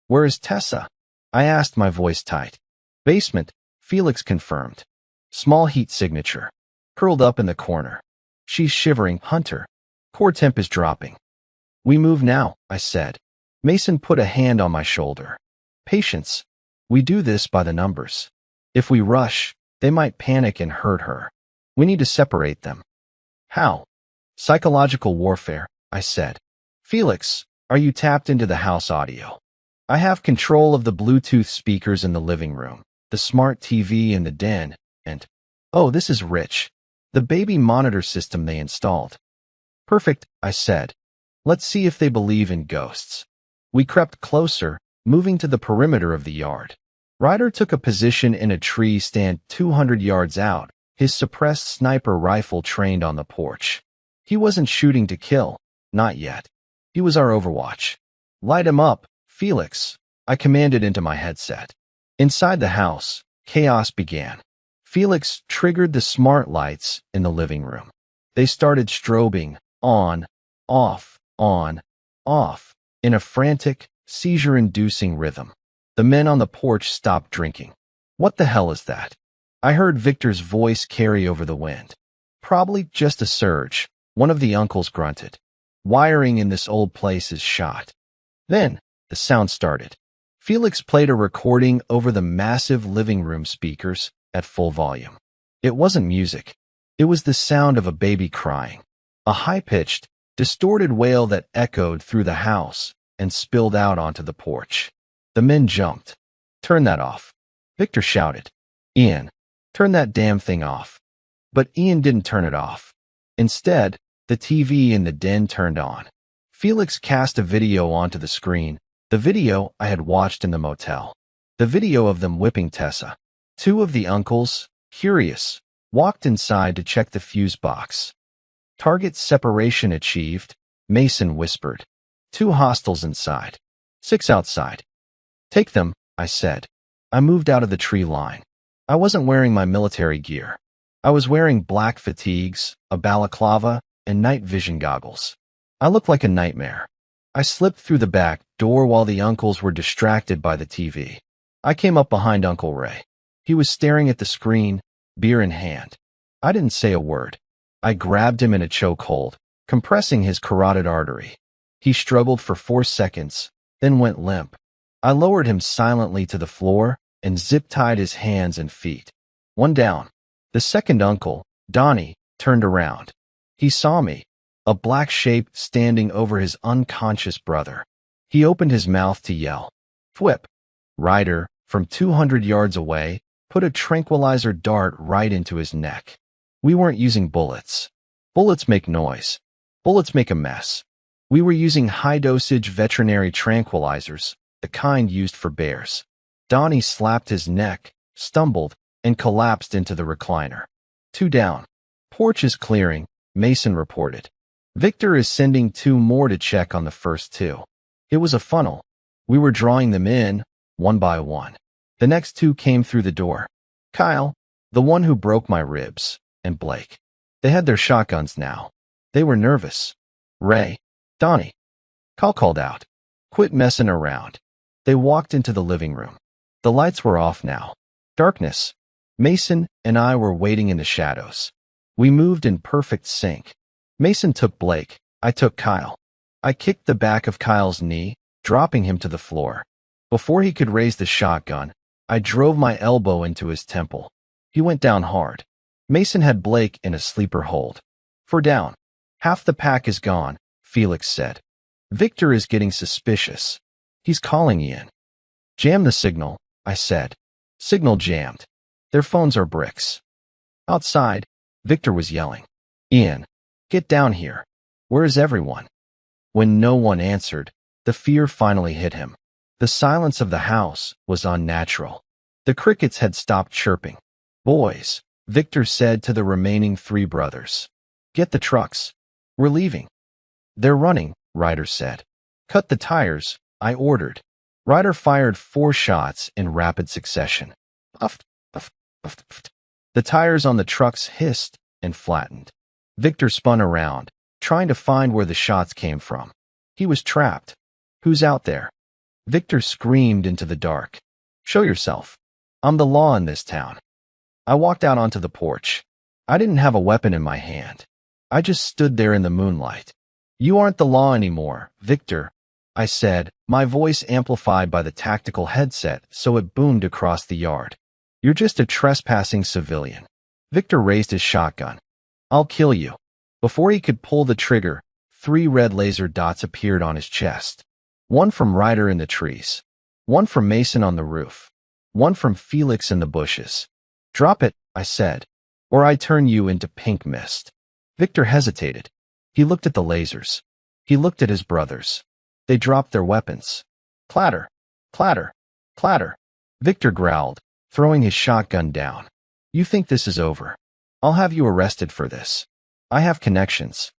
Where is Tessa? I asked, my voice tight. Basement, Felix confirmed. Small heat signature. Curled up in the corner. She's shivering, Hunter. Core temp is dropping. We move now, I said. Mason put a hand on my shoulder. Patience. We do this by the numbers. If we rush, they might panic and hurt her. We need to separate them. How? Psychological warfare, I said. Felix, are you tapped into the house audio? I have control of the Bluetooth speakers in the living room, the smart TV in the den, and, oh, this is rich, the baby monitor system they installed. Perfect, I said. Let's see if they believe in ghosts. We crept closer, moving to the perimeter of the yard. Ryder took a position in a tree stand 200 yards out, his suppressed sniper rifle trained on the porch. He wasn't shooting to kill, not yet. He was our overwatch. Light him up, Felix, I commanded into my headset. Inside the house, chaos began. Felix triggered the smart lights in the living room. They started strobing, on, off, in a frantic, seizure-inducing rhythm. The men on the porch stopped drinking. What the hell is that? I heard Victor's voice carry over the wind. Probably just a surge, one of the uncles grunted. Wiring in this old place is shot. Then, the sound started. Felix played a recording over the massive living room speakers at full volume. It wasn't music. It was the sound of a baby crying. A high-pitched, distorted wail that echoed through the house and spilled out onto the porch. The men jumped. Turn that off. Victor shouted. Ian, turn that damn thing off. But Ian didn't turn it off. Instead, the TV in the den turned on. Felix cast a video onto the screen, the video I had watched in the motel. The video of them whipping Tessa. 2 of the uncles, curious, walked inside to check the fuse box. Target separation achieved, Mason whispered. 2 hostiles inside. 6 outside. Take them, I said. I moved out of the tree line. I wasn't wearing my military gear. I was wearing black fatigues, a balaclava, and night vision goggles. I looked like a nightmare. I slipped through the back door while the uncles were distracted by the TV. I came up behind Uncle Ray. He was staring at the screen, beer in hand. I didn't say a word. I grabbed him in a chokehold, compressing his carotid artery. He struggled for 4 seconds, then went limp. I lowered him silently to the floor and zip-tied his hands and feet. 1 down. The second uncle, Donnie, turned around. He saw me, a black shape standing over his unconscious brother. He opened his mouth to yell. Thwip. Ryder, from 200 yards away, put a tranquilizer dart right into his neck. We weren't using bullets. Bullets make noise. Bullets make a mess. We were using high-dosage veterinary tranquilizers, the kind used for bears. Donnie slapped his neck, stumbled, and collapsed into the recliner. 2 down. Porch is clearing, Mason reported. Victor is sending 2 more to check on the first 2. It was a funnel. We were drawing them in, one by one. The next 2 came through the door. Kyle, the one who broke my ribs, and Blake. They had their shotguns now. They were nervous. Ray, Donnie. Kyle called out. Quit messing around. They walked into the living room. The lights were off now. Darkness. Mason and I were waiting in the shadows. We moved in perfect sync. Mason took Blake. I took Kyle. I kicked the back of Kyle's knee, dropping him to the floor. Before he could raise the shotgun, I drove my elbow into his temple. He went down hard. Mason had Blake in a sleeper hold. "For down. Half the pack is gone," Felix said. "Victor is getting suspicious. He's calling Ian." "Jam the signal," I said. Signal jammed. Their phones are bricks. Outside, Victor was yelling. "Ian, get down here. Where is everyone?" When no one answered, the fear finally hit him. The silence of the house was unnatural. The crickets had stopped chirping. "Boys," Victor said to the remaining 3 brothers. "Get the trucks. We're leaving." "They're running," Ryder said. "Cut the tires," I ordered. Ryder fired 4 shots in rapid succession. Puff, puff, puff, puff. The tires on the trucks hissed and flattened. Victor spun around, trying to find where the shots came from. He was trapped. "Who's out there?" Victor screamed into the dark. "Show yourself. I'm the law in this town." I walked out onto the porch. I didn't have a weapon in my hand. I just stood there in the moonlight. "You aren't the law anymore, Victor," I said, my voice amplified by the tactical headset so it boomed across the yard. "You're just a trespassing civilian." Victor raised his shotgun. "I'll kill you." Before he could pull the trigger, 3 red laser dots appeared on his chest. One from Ryder in the trees. One from Mason on the roof. One from Felix in the bushes. "Drop it," I said, "or I turn you into pink mist." Victor hesitated. He looked at the lasers. He looked at his brothers. They dropped their weapons. Clatter, clatter, clatter. Victor growled, throwing his shotgun down. "You think this is over? I'll have you arrested for this. I have connections."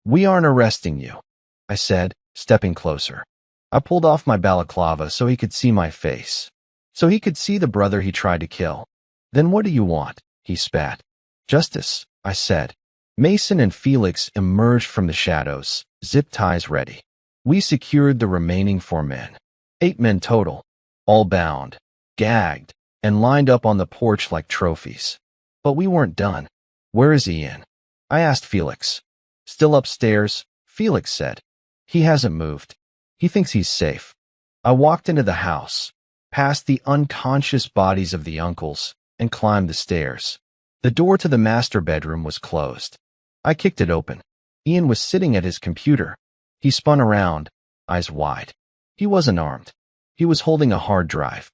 "We aren't arresting you," I said, stepping closer. I pulled off my balaclava so he could see my face. So he could see the brother he tried to kill. "Then what do you want?" he spat. "Justice," I said. Mason and Felix emerged from the shadows, zip ties ready. We secured the remaining 4 men. 8 men total, all bound, gagged, and lined up on the porch like trophies. But we weren't done. "Where is Ian?" I asked Felix. "Still upstairs," Felix said. "He hasn't moved. He thinks he's safe." I walked into the house, past the unconscious bodies of the uncles, and climbed the stairs. The door to the master bedroom was closed. I kicked it open. Ian was sitting at his computer. He spun around, eyes wide. He wasn't armed. He was holding a hard drive.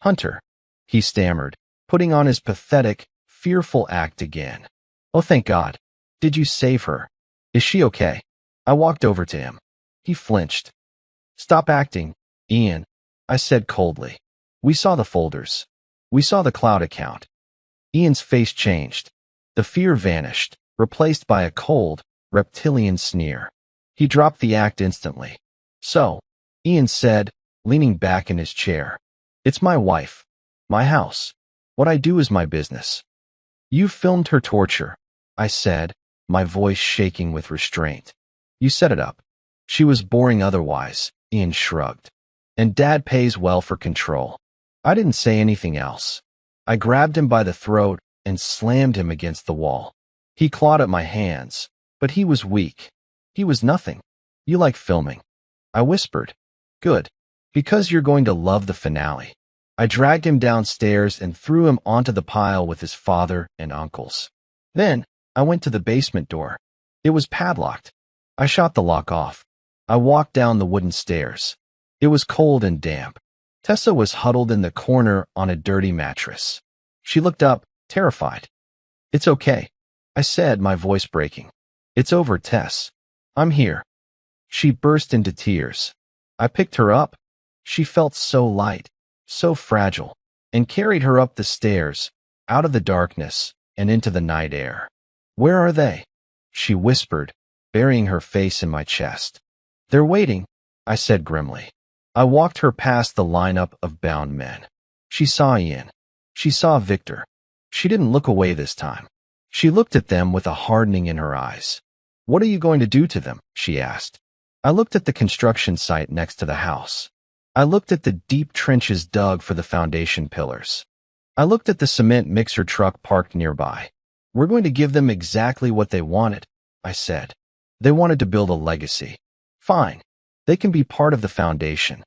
"Hunter," he stammered, putting on his pathetic, fearful act again. "Oh, thank God. Did you save her? Is she okay?" I walked over to him. He flinched. "Stop acting, Ian," I said coldly. "We saw the folders. We saw the cloud account." Ian's face changed. The fear vanished, replaced by a cold, reptilian sneer. He dropped the act instantly. "So," Ian said, leaning back in his chair, "it's my wife. My house. What I do is my business." "You filmed her torture," I said, my voice shaking with restraint. "You set it up. She was boring otherwise," Ian shrugged. "And Dad pays well for control." I didn't say anything else. I grabbed him by the throat and slammed him against the wall. He clawed at my hands, but he was weak. He was nothing. "You like filming," I whispered. "Good. Because you're going to love the finale." I dragged him downstairs and threw him onto the pile with his father and uncles. Then, I went to the basement door. It was padlocked. I shot the lock off. I walked down the wooden stairs. It was cold and damp. Tessa was huddled in the corner on a dirty mattress. She looked up, terrified. "It's okay," I said, my voice breaking. "It's over, Tess. I'm here." She burst into tears. I picked her up. She felt so light, so fragile, and carried her up the stairs, out of the darkness, and into the night air. "Where are they?" she whispered, burying her face in my chest. "They're waiting," I said grimly. I walked her past the lineup of bound men. She saw Ian. She saw Victor. She didn't look away this time. She looked at them with a hardening in her eyes. "What are you going to do to them?" she asked. I looked at the construction site next to the house. I looked at the deep trenches dug for the foundation pillars. I looked at the cement mixer truck parked nearby. "We're going to give them exactly what they wanted," I said. "They wanted to build a legacy. Fine. They can be part of the foundation."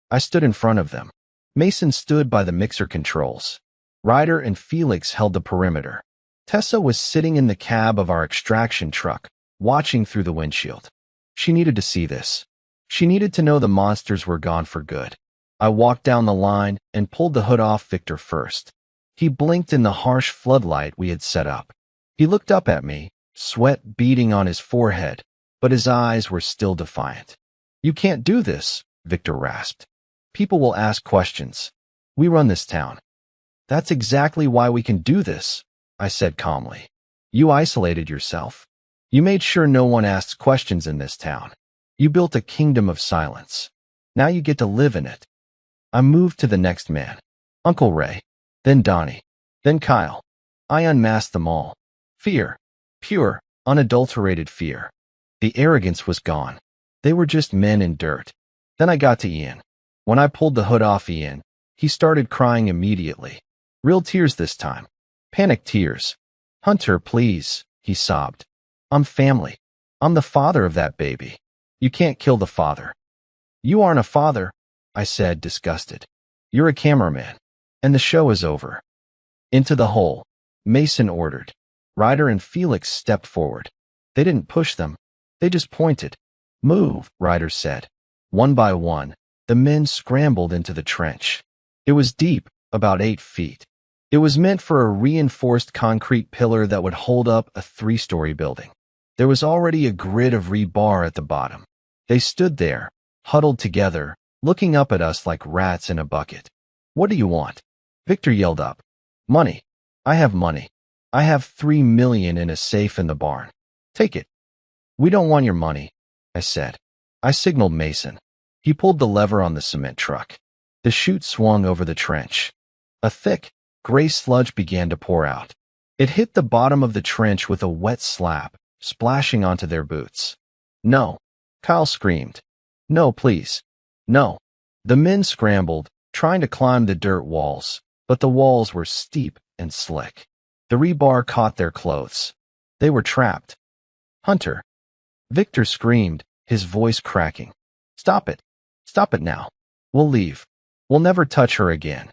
I stood in front of them. Mason stood by the mixer controls. Ryder and Felix held the perimeter. Tessa was sitting in the cab of our extraction truck, watching through the windshield. She needed to see this. She needed to know the monsters were gone for good. I walked down the line and pulled the hood off Victor first. He blinked in the harsh floodlight we had set up. He looked up at me, sweat beading on his forehead, but his eyes were still defiant. "You can't do this," Victor rasped. "People will ask questions. We run this town." "That's exactly why we can do this," I said calmly. "You isolated yourself. You made sure no one asks questions in this town. You built a kingdom of silence. Now you get to live in it." I moved to the next man. Uncle Ray. Then Donnie. Then Kyle. I unmasked them all. Fear. Pure, unadulterated fear. The arrogance was gone. They were just men in dirt. Then I got to Ian. When I pulled the hood off Ian, he started crying immediately. Real tears this time. Panicked tears. "Hunter, please," he sobbed. "I'm family. I'm the father of that baby. You can't kill the father." "You aren't a father," I said, disgusted. "You're a cameraman. And the show is over." "Into the hole," Mason ordered. Ryder and Felix stepped forward. They didn't push them. They just pointed. "Move," Ryder said. One by one, the men scrambled into the trench. It was deep, about 8 feet. It was meant for a reinforced concrete pillar that would hold up a 3-story building. There was already a grid of rebar at the bottom. They stood there, huddled together, looking up at us like rats in a bucket. "What do you want?" Victor yelled up. "Money. I have money. I have $3 million in a safe in the barn. Take it." "We don't want your money," I said. I signaled Mason. He pulled the lever on the cement truck. The chute swung over the trench. A thick, gray sludge began to pour out. It hit the bottom of the trench with a wet slap, splashing onto their boots. "No," Kyle screamed. "No, please. No." The men scrambled, trying to climb the dirt walls, but the walls were steep and slick. The rebar caught their clothes. They were trapped. "Hunter!" Victor screamed, his voice cracking. "Stop it. Stop it now. We'll leave. We'll never touch her again."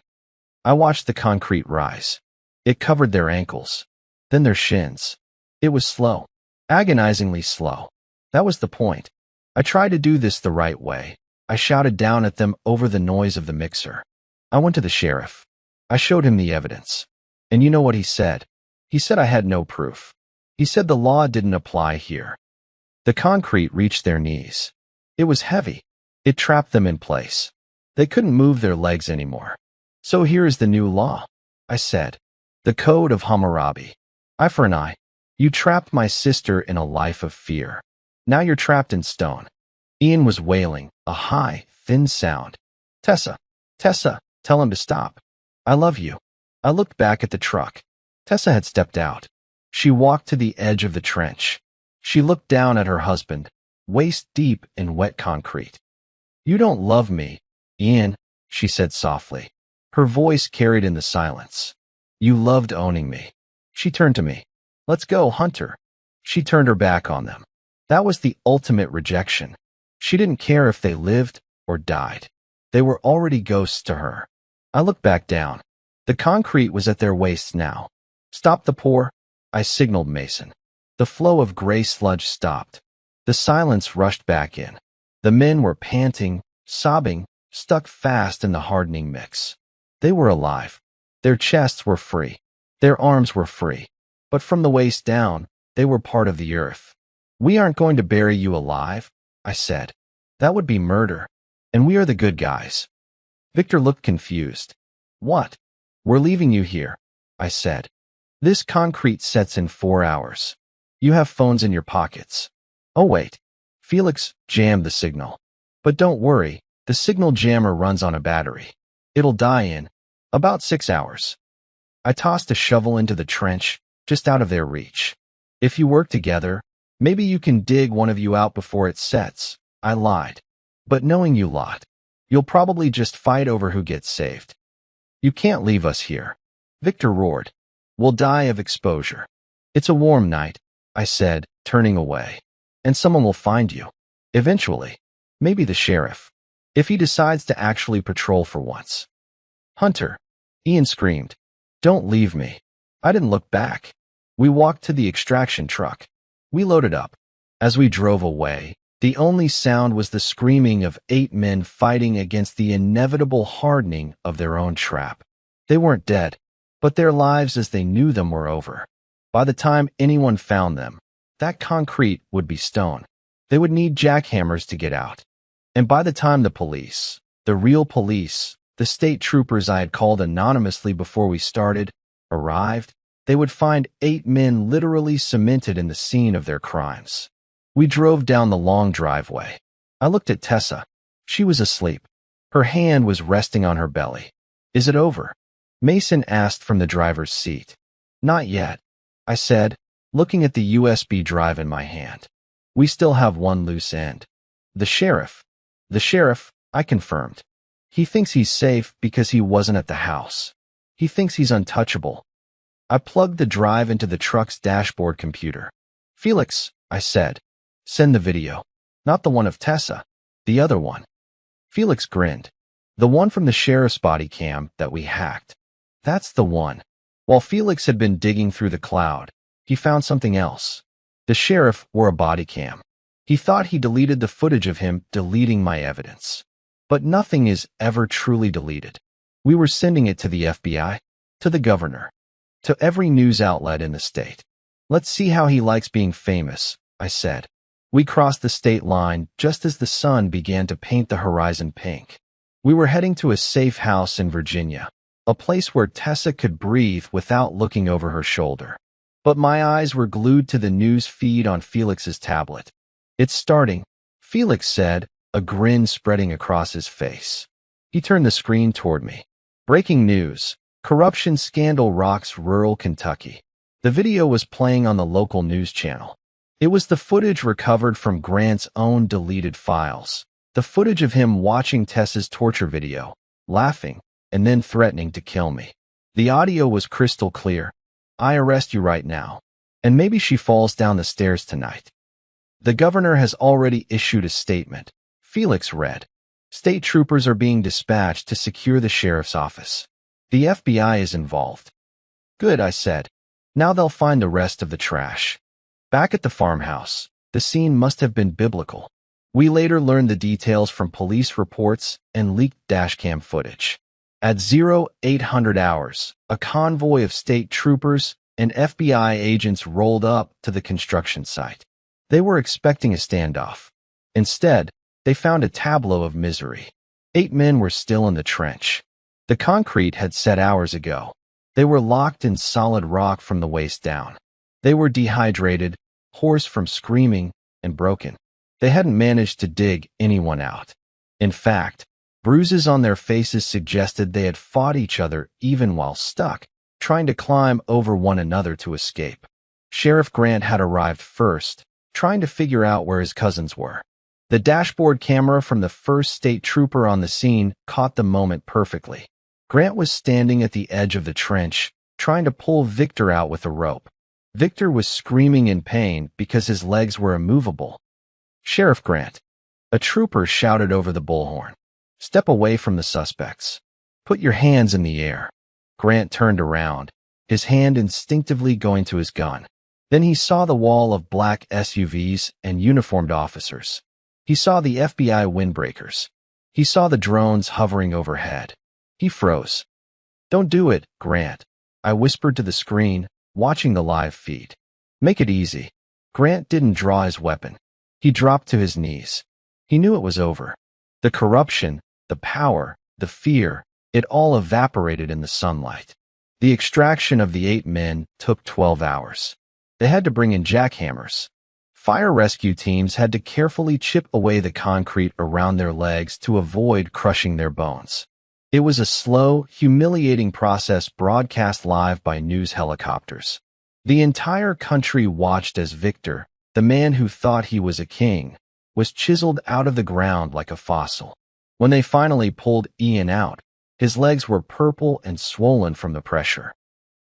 I watched the concrete rise. It covered their ankles, then their shins. It was slow, agonizingly slow. That was the point. I tried to do this the right way. I shouted down at them over the noise of the mixer. I went to the sheriff. I showed him the evidence. And you know what he said? He said I had no proof. He said the law didn't apply here. The concrete reached their knees. It was heavy. It trapped them in place. They couldn't move their legs anymore. "So here is the new law," I said. "The Code of Hammurabi. Eye for an eye. You trapped my sister in a life of fear. Now you're trapped in stone." Ian was wailing, a high, thin sound. "Tessa, Tessa, tell him to stop. I love you." I looked back at the truck. Tessa had stepped out. She walked to the edge of the trench. She looked down at her husband, waist deep in wet concrete. "You don't love me, Ian," she said softly. Her voice carried in the silence. "You loved owning me." She turned to me. "Let's go, Hunter." She turned her back on them. That was the ultimate rejection. She didn't care if they lived or died. They were already ghosts to her. I looked back down. The concrete was at their waists now. "Stop the pour," I signaled Mason. The flow of gray sludge stopped. The silence rushed back in. The men were panting, sobbing, stuck fast in the hardening mix. They were alive. Their chests were free. Their arms were free. But from the waist down, they were part of the earth. "We aren't going to bury you alive," I said. "That would be murder. And we are the good guys." Victor looked confused. "What?" "We're leaving you here," I said. "This concrete sets in 4 hours. You have phones in your pockets. Oh wait. Felix jammed the signal. But don't worry, the signal jammer runs on a battery. It'll die in about 6 hours. I tossed a shovel into the trench, just out of their reach. If you work together, maybe you can dig one of you out before it sets. I lied. But knowing you lot, you'll probably just fight over who gets saved. You can't leave us here. Victor roared. We'll die of exposure. It's a warm night, I said, turning away. And someone will find you. Eventually. Maybe the sheriff. If he decides to actually patrol for once. Hunter. Ian screamed. Don't leave me. I didn't look back. We walked to the extraction truck. We loaded up. As we drove away, the only sound was the screaming of 8 men fighting against the inevitable hardening of their own trap. They weren't dead, but their lives as they knew them were over. By the time anyone found them, that concrete would be stone. They would need jackhammers to get out. And by the time the police, the real police, the state troopers I had called anonymously before we started, arrived, they would find 8 men literally cemented in the scene of their crimes. We drove down the long driveway. I looked at Tessa. She was asleep. Her hand was resting on her belly. Is it over? Mason asked from the driver's seat. Not yet, I said, looking at the USB drive in my hand. We still have one loose end. The sheriff, I confirmed. He thinks he's safe because he wasn't at the house. He thinks he's untouchable. I plugged the drive into the truck's dashboard computer. Felix, I said, send the video. Not the one of Tessa, the other one. Felix grinned. The one from the sheriff's body cam that we hacked. That's the one. While Felix had been digging through the cloud, he found something else. The sheriff wore a body cam. He thought he deleted the footage of him deleting my evidence. But nothing is ever truly deleted. We were sending it to the FBI, to the governor, to every news outlet in the state. Let's see how he likes being famous, I said. We crossed the state line just as the sun began to paint the horizon pink. We were heading to a safe house in Virginia, a place where Tessa could breathe without looking over her shoulder. But my eyes were glued to the news feed on Felix's tablet. It's starting, Felix said, a grin spreading across his face. He turned the screen toward me. Breaking news. Corruption scandal rocks rural Kentucky. The video was playing on the local news channel. It was the footage recovered from Grant's own deleted files. The footage of him watching Tessa's torture video, laughing, and then threatening to kill me. The audio was crystal clear. I arrest you right now. And maybe she falls down the stairs tonight. The governor has already issued a statement. Felix read. State troopers are being dispatched to secure the sheriff's office. The FBI is involved. Good, I said. Now they'll find the rest of the trash. Back at the farmhouse, the scene must have been biblical. We later learned the details from police reports and leaked dashcam footage. At 0800 hours, a convoy of state troopers and FBI agents rolled up to the construction site. They were expecting a standoff. Instead, they found a tableau of misery. 8 men were still in the trench. The concrete had set hours ago. They were locked in solid rock from the waist down. They were dehydrated, hoarse from screaming, and broken. They hadn't managed to dig anyone out. In fact, bruises on their faces suggested they had fought each other even while stuck, trying to climb over one another to escape. Sheriff Grant had arrived first, trying to figure out where his cousins were. The dashboard camera from the first state trooper on the scene caught the moment perfectly. Grant was standing at the edge of the trench, trying to pull Victor out with a rope. Victor was screaming in pain because his legs were immovable. Sheriff Grant. A trooper shouted over the bullhorn. Step away from the suspects. Put your hands in the air. Grant turned around, his hand instinctively going to his gun. Then he saw the wall of black SUVs and uniformed officers. He saw the FBI windbreakers. He saw the drones hovering overhead. He froze. Don't do it, Grant, I whispered to the screen, watching the live feed. Make it easy. Grant didn't draw his weapon. He dropped to his knees. He knew it was over. The corruption, the power, the fear, it all evaporated in the sunlight. The extraction of the 8 men took 12 hours. They had to bring in jackhammers. Fire rescue teams had to carefully chip away the concrete around their legs to avoid crushing their bones. It was a slow, humiliating process broadcast live by news helicopters. The entire country watched as Victor, the man who thought he was a king, was chiseled out of the ground like a fossil. When they finally pulled Ian out, his legs were purple and swollen from the pressure.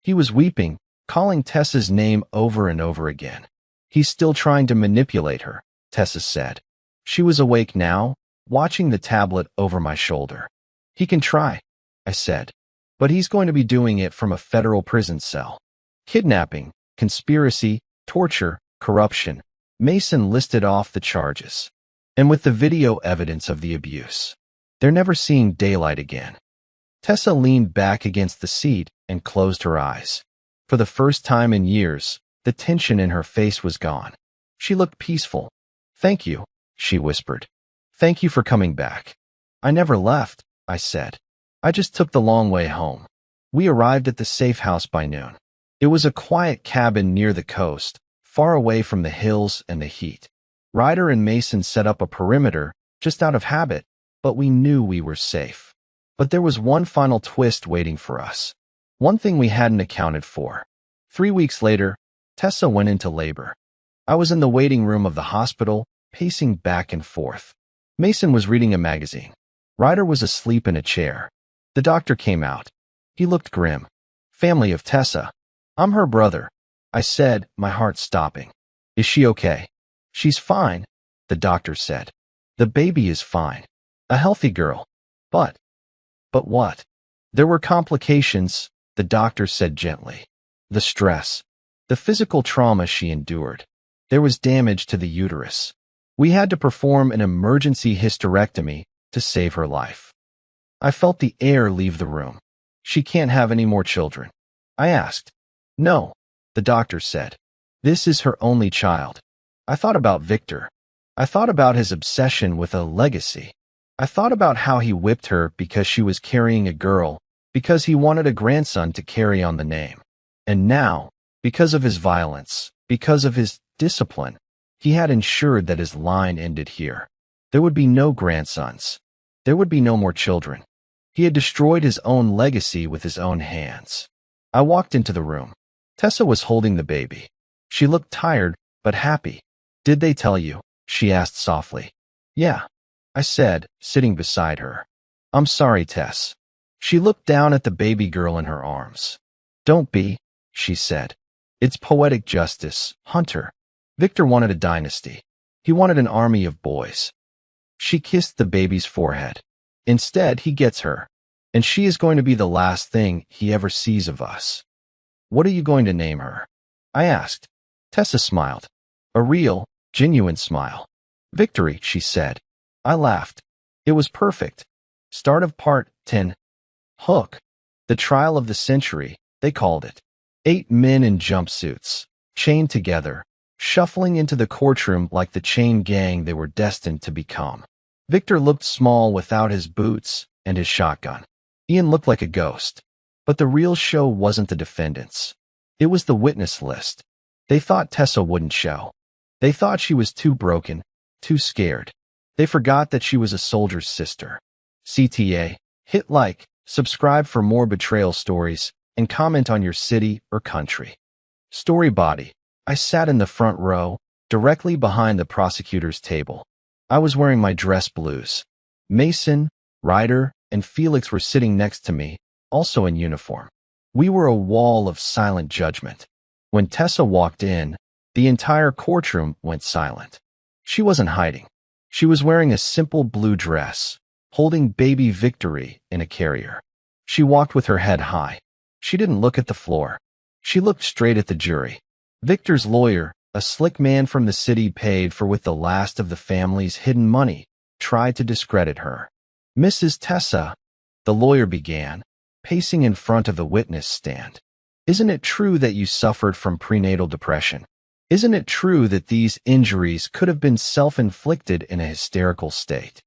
He was weeping, calling Tessa's name over and over again. "He's still trying to manipulate her," Tessa said. She was awake now, watching the tablet over my shoulder. "He can try," I said, "but he's going to be doing it from a federal prison cell. Kidnapping, conspiracy, torture, corruption." Mason listed off the charges. "And with the video evidence of the abuse, they're never seeing daylight again." Tessa leaned back against the seat and closed her eyes. For the first time in years, the tension in her face was gone. She looked peaceful. "Thank you," she whispered. "Thank you for coming back." "I never left," I said. "I just took the long way home." We arrived at the safe house by noon. It was a quiet cabin near the coast, far away from the hills and the heat. Ryder and Mason set up a perimeter, just out of habit, but we knew we were safe. But there was one final twist waiting for us. One thing we hadn't accounted for. 3 weeks later, Tessa went into labor. I was in the waiting room of the hospital, pacing back and forth. Mason was reading a magazine. Ryder was asleep in a chair. The doctor came out. He looked grim. "Family of Tessa. I'm her brother," I said, my heart stopping. "Is she okay?" "She's fine," the doctor said. "The baby is fine. A healthy girl. But what?" "There were complications," the doctor said gently. "The stress. The physical trauma she endured. There was damage to the uterus. We had to perform an emergency hysterectomy to save her life." I felt the air leave the room. "She can't have any more children?" I asked. "No," the doctor said. "This is her only child." I thought about Victor. I thought about his obsession with a legacy. I thought about how he whipped her because she was carrying a girl, because he wanted a grandson to carry on the name. And now, because of his violence, because of his discipline, he had ensured that his line ended here. There would be no grandsons. There would be no more children. He had destroyed his own legacy with his own hands. I walked into the room. Tessa was holding the baby. She looked tired, but happy. "Did they tell you?" she asked softly. "Yeah," I said, sitting beside her. "I'm sorry, Tess." She looked down at the baby girl in her arms. "Don't be," she said. "It's poetic justice, Hunter. Victor wanted a dynasty. He wanted an army of boys." She kissed the baby's forehead. "Instead, he gets her. And she is going to be the last thing he ever sees of us." "What are you going to name her?" I asked. Tessa smiled. A real, genuine smile. "Victory," she said. I laughed. It was perfect. Start of part 10. Hook. The trial of the century, they called it. 8 men in jumpsuits, chained together, shuffling into the courtroom like the chain gang they were destined to become. Victor looked small without his boots and his shotgun. Ian looked like a ghost. But the real show wasn't the defendants. It was the witness list. They thought Tessa wouldn't show. They thought she was too broken, too scared. They forgot that she was a soldier's sister. CTA, hit like, subscribe for more betrayal stories, and comment on your city or country. Story body. I sat in the front row, directly behind the prosecutor's table. I was wearing my dress blues. Mason, Ryder, and Felix were sitting next to me, also in uniform. We were a wall of silent judgment. When Tessa walked in, the entire courtroom went silent. She wasn't hiding. She was wearing a simple blue dress, holding baby Victory in a carrier. She walked with her head high. She didn't look at the floor. She looked straight at the jury. Victor's lawyer, a slick man from the city paid for with the last of the family's hidden money, tried to discredit her. "Mrs. Tessa," the lawyer began, pacing in front of the witness stand. "Isn't it true that you suffered from prenatal depression? Isn't it true that these injuries could have been self-inflicted in a hysterical state?"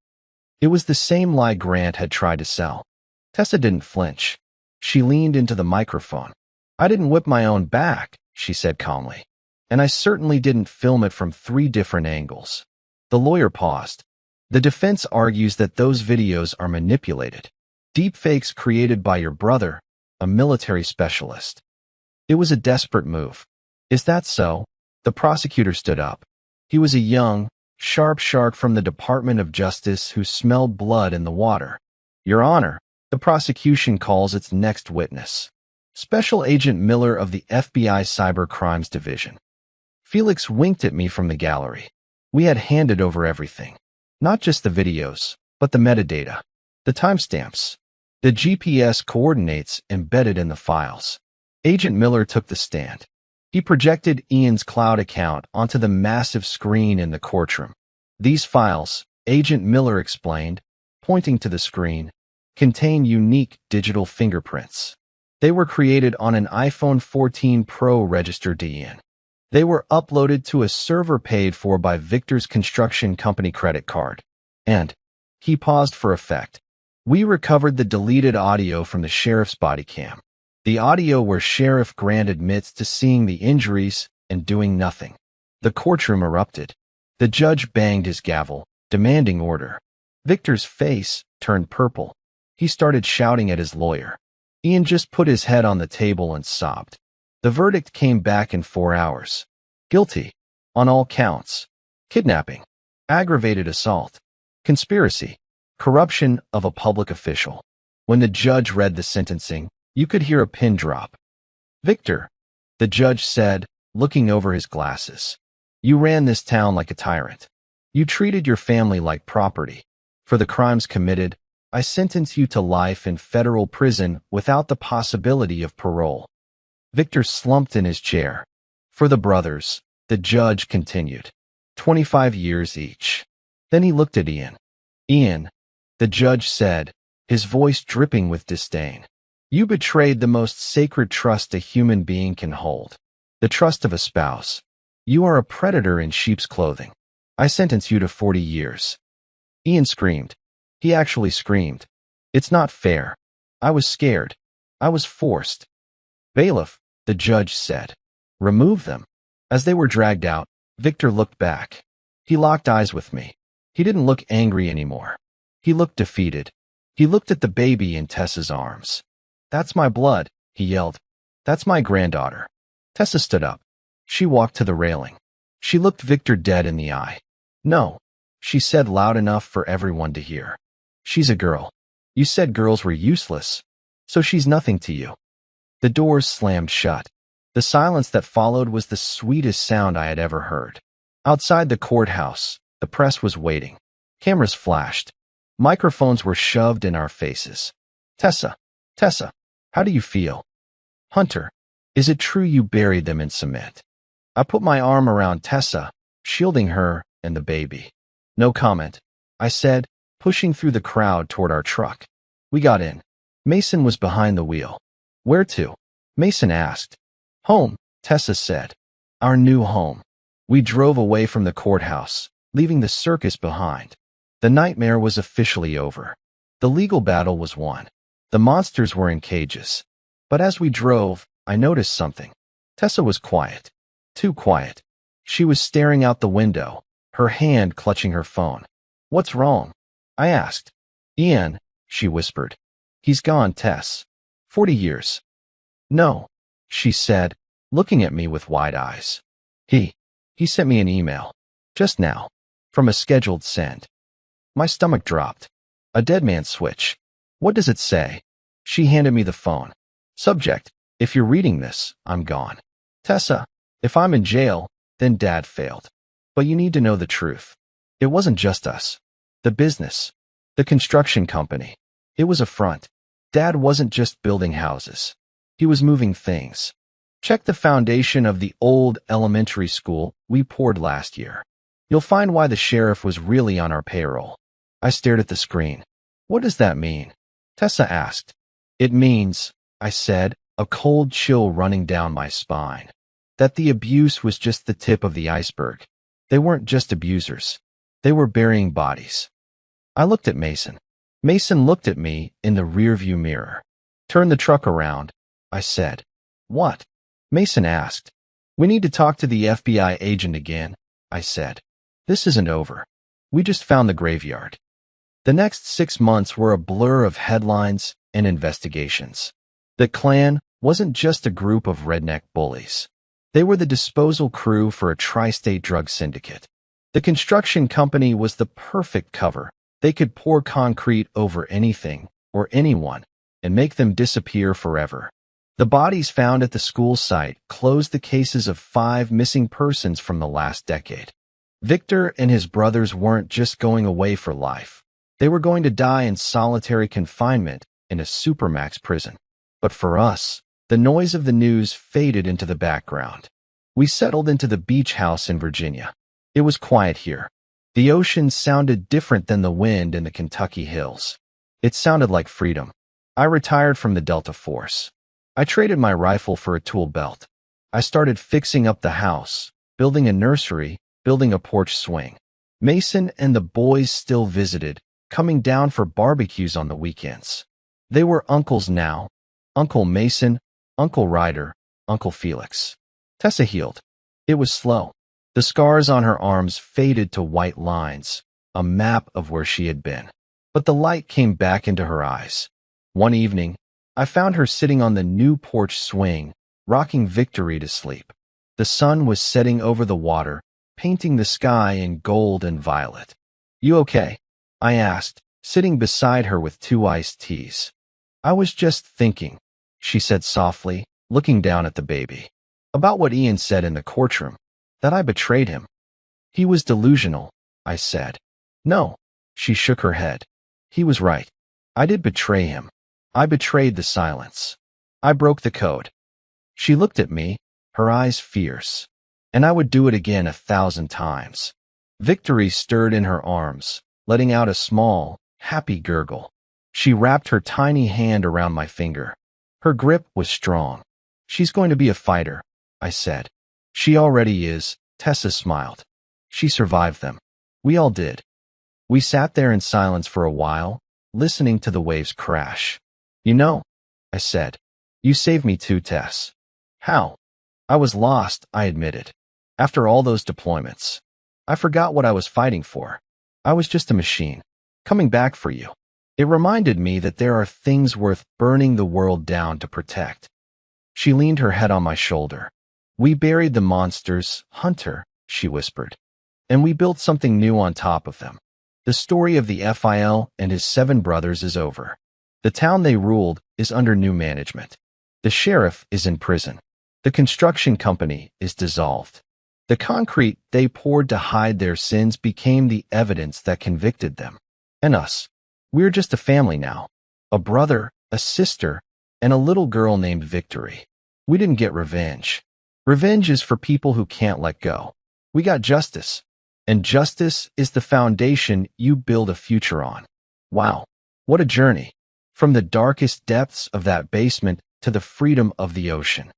It was the same lie Grant had tried to sell. Tessa didn't flinch. She leaned into the microphone. "I didn't whip my own back," she said calmly. and I certainly didn't film it from 3 different angles. The lawyer paused. The defense argues that those videos are manipulated. Deepfakes created by your brother, a military specialist. It was a desperate move. Is that so? The prosecutor stood up. He was a young, sharp shark from the Department of Justice who smelled blood in the water. Your Honor, the prosecution calls its next witness, Special Agent Miller of the FBI Cyber Crimes Division. Felix winked at me from the gallery. We had handed over everything. Not just the videos, but the metadata, the timestamps, the GPS coordinates embedded in the files. Agent Miller took the stand. He projected Ian's cloud account onto the massive screen in the courtroom. These files, Agent Miller explained, pointing to the screen, contain unique digital fingerprints. They were created on an iPhone 14 Pro registered to Ian. They were uploaded to a server paid for by Victor's construction company credit card. And, he paused for effect, we recovered the deleted audio from the sheriff's body cam. The audio where Sheriff Grant admits to seeing the injuries and doing nothing. The courtroom erupted. The judge banged his gavel, demanding order. Victor's face turned purple. He started shouting at his lawyer. Ian just put his head on the table and sobbed. The verdict came back in 4 hours. Guilty. On all counts. Kidnapping. Aggravated assault. Conspiracy. Corruption of a public official. When the judge read the sentencing, you could hear a pin drop. Victor, the judge said, looking over his glasses. You ran this town like a tyrant. You treated your family like property. For the crimes committed, I sentence you to life in federal prison without the possibility of parole. Victor slumped in his chair. For the brothers, the judge continued. 25 years each. Then he looked at Ian. Ian, the judge said, his voice dripping with disdain. You betrayed the most sacred trust a human being can hold. The trust of a spouse. You are a predator in sheep's clothing. I sentence you to 40 years. Ian screamed. He actually screamed. It's not fair. I was scared. I was forced. Bailiff, the judge said. Remove them. As they were dragged out, Victor looked back. He locked eyes with me. He didn't look angry anymore. He looked defeated. He looked at the baby in Tessa's arms. That's my blood, he yelled. That's my granddaughter. Tessa stood up. She walked to the railing. She looked Victor dead in the eye. No, she said loud enough for everyone to hear. She's a girl. You said girls were useless, so she's nothing to you. The doors slammed shut. The silence that followed was the sweetest sound I had ever heard. Outside the courthouse, the press was waiting. Cameras flashed. Microphones were shoved in our faces. Tessa, how do you feel? Hunter, is it true you buried them in cement? I put my arm around Tessa, shielding her and the baby. No comment, I said, pushing through the crowd toward our truck. We got in. Mason was behind the wheel. Where to? Mason asked. Home, Tessa said. Our new home. We drove away from the courthouse, leaving the circus behind. The nightmare was officially over. The legal battle was won. The monsters were in cages. But as we drove, I noticed something. Tessa was quiet. Too quiet. She was staring out the window, her hand clutching her phone. What's wrong? I asked. Ian, she whispered. He's gone, Tess. 40 years. No, she said, looking at me with wide eyes. He sent me an email. Just now. From a scheduled send. My stomach dropped. A dead man's switch. What does it say? She handed me the phone. Subject, if you're reading this, I'm gone. Tessa, if I'm in jail, then Dad failed. But you need to know the truth. It wasn't just us. The business. The construction company. It was a front. Dad wasn't just building houses. He was moving things. Check the foundation of the old elementary school we poured last year. You'll find why the sheriff was really on our payroll. I stared at the screen. What does that mean? Tessa asked. It means, I said, a cold chill running down my spine. That the abuse was just the tip of the iceberg. They weren't just abusers. They were burying bodies. I looked at Mason. Mason looked at me in the rearview mirror. Turn the truck around, I said. What? Mason asked. We need to talk to the FBI agent again, I said. This isn't over. We just found the graveyard. The next 6 months were a blur of headlines and investigations. The Klan wasn't just a group of redneck bullies. They were the disposal crew for a tri-state drug syndicate. The construction company was the perfect cover. They could pour concrete over anything or anyone and make them disappear forever. The bodies found at the school site closed the cases of 5 missing persons from the last decade. Victor and his brothers weren't just going away for life. They were going to die in solitary confinement in a supermax prison. But for us, the noise of the news faded into the background. We settled into the beach house in Virginia. It was quiet here. The ocean sounded different than the wind in the Kentucky hills. It sounded like freedom. I retired from the Delta Force. I traded my rifle for a tool belt. I started fixing up the house, building a nursery, building a porch swing. Mason and the boys still visited, coming down for barbecues on the weekends. They were uncles now. Uncle Mason, Uncle Ryder, Uncle Felix. Tessa healed. It was slow. The scars on her arms faded to white lines, a map of where she had been. But the light came back into her eyes. One evening, I found her sitting on the new porch swing, rocking Victory to sleep. The sun was setting over the water, painting the sky in gold and violet. "You okay?" I asked, sitting beside her with 2 iced teas. "I was just thinking," she said softly, looking down at the baby. "About what Ian said in the courtroom, that I betrayed him." "He was delusional," I said. "No," she shook her head. "He was right. I did betray him. I betrayed the silence. I broke the code." She looked at me, her eyes fierce. "And I would do it again 1,000 times." Victory stirred in her arms, letting out a small, happy gurgle. She wrapped her tiny hand around my finger. Her grip was strong. "She's going to be a fighter," I said. "She already is," Tessa smiled. "She survived them. We all did." We sat there in silence for a while, listening to the waves crash. "You know," I said, "you saved me too, Tess." "How?" "I was lost," I admitted. "After all those deployments, I forgot what I was fighting for. I was just a machine, coming back for you." It reminded me that there are things worth burning the world down to protect. She leaned her head on my shoulder. "We buried the monsters, Hunter," she whispered, "and we built something new on top of them. The story of the FIL and his 7 brothers is over. The town they ruled is under new management. The sheriff is in prison. The construction company is dissolved. The concrete they poured to hide their sins became the evidence that convicted them. And us. We're just a family now. A brother, a sister, and a little girl named Victory. We didn't get revenge. Revenge is for people who can't let go. We got justice. And justice is the foundation you build a future on." Wow, what a journey. From the darkest depths of that basement to the freedom of the ocean.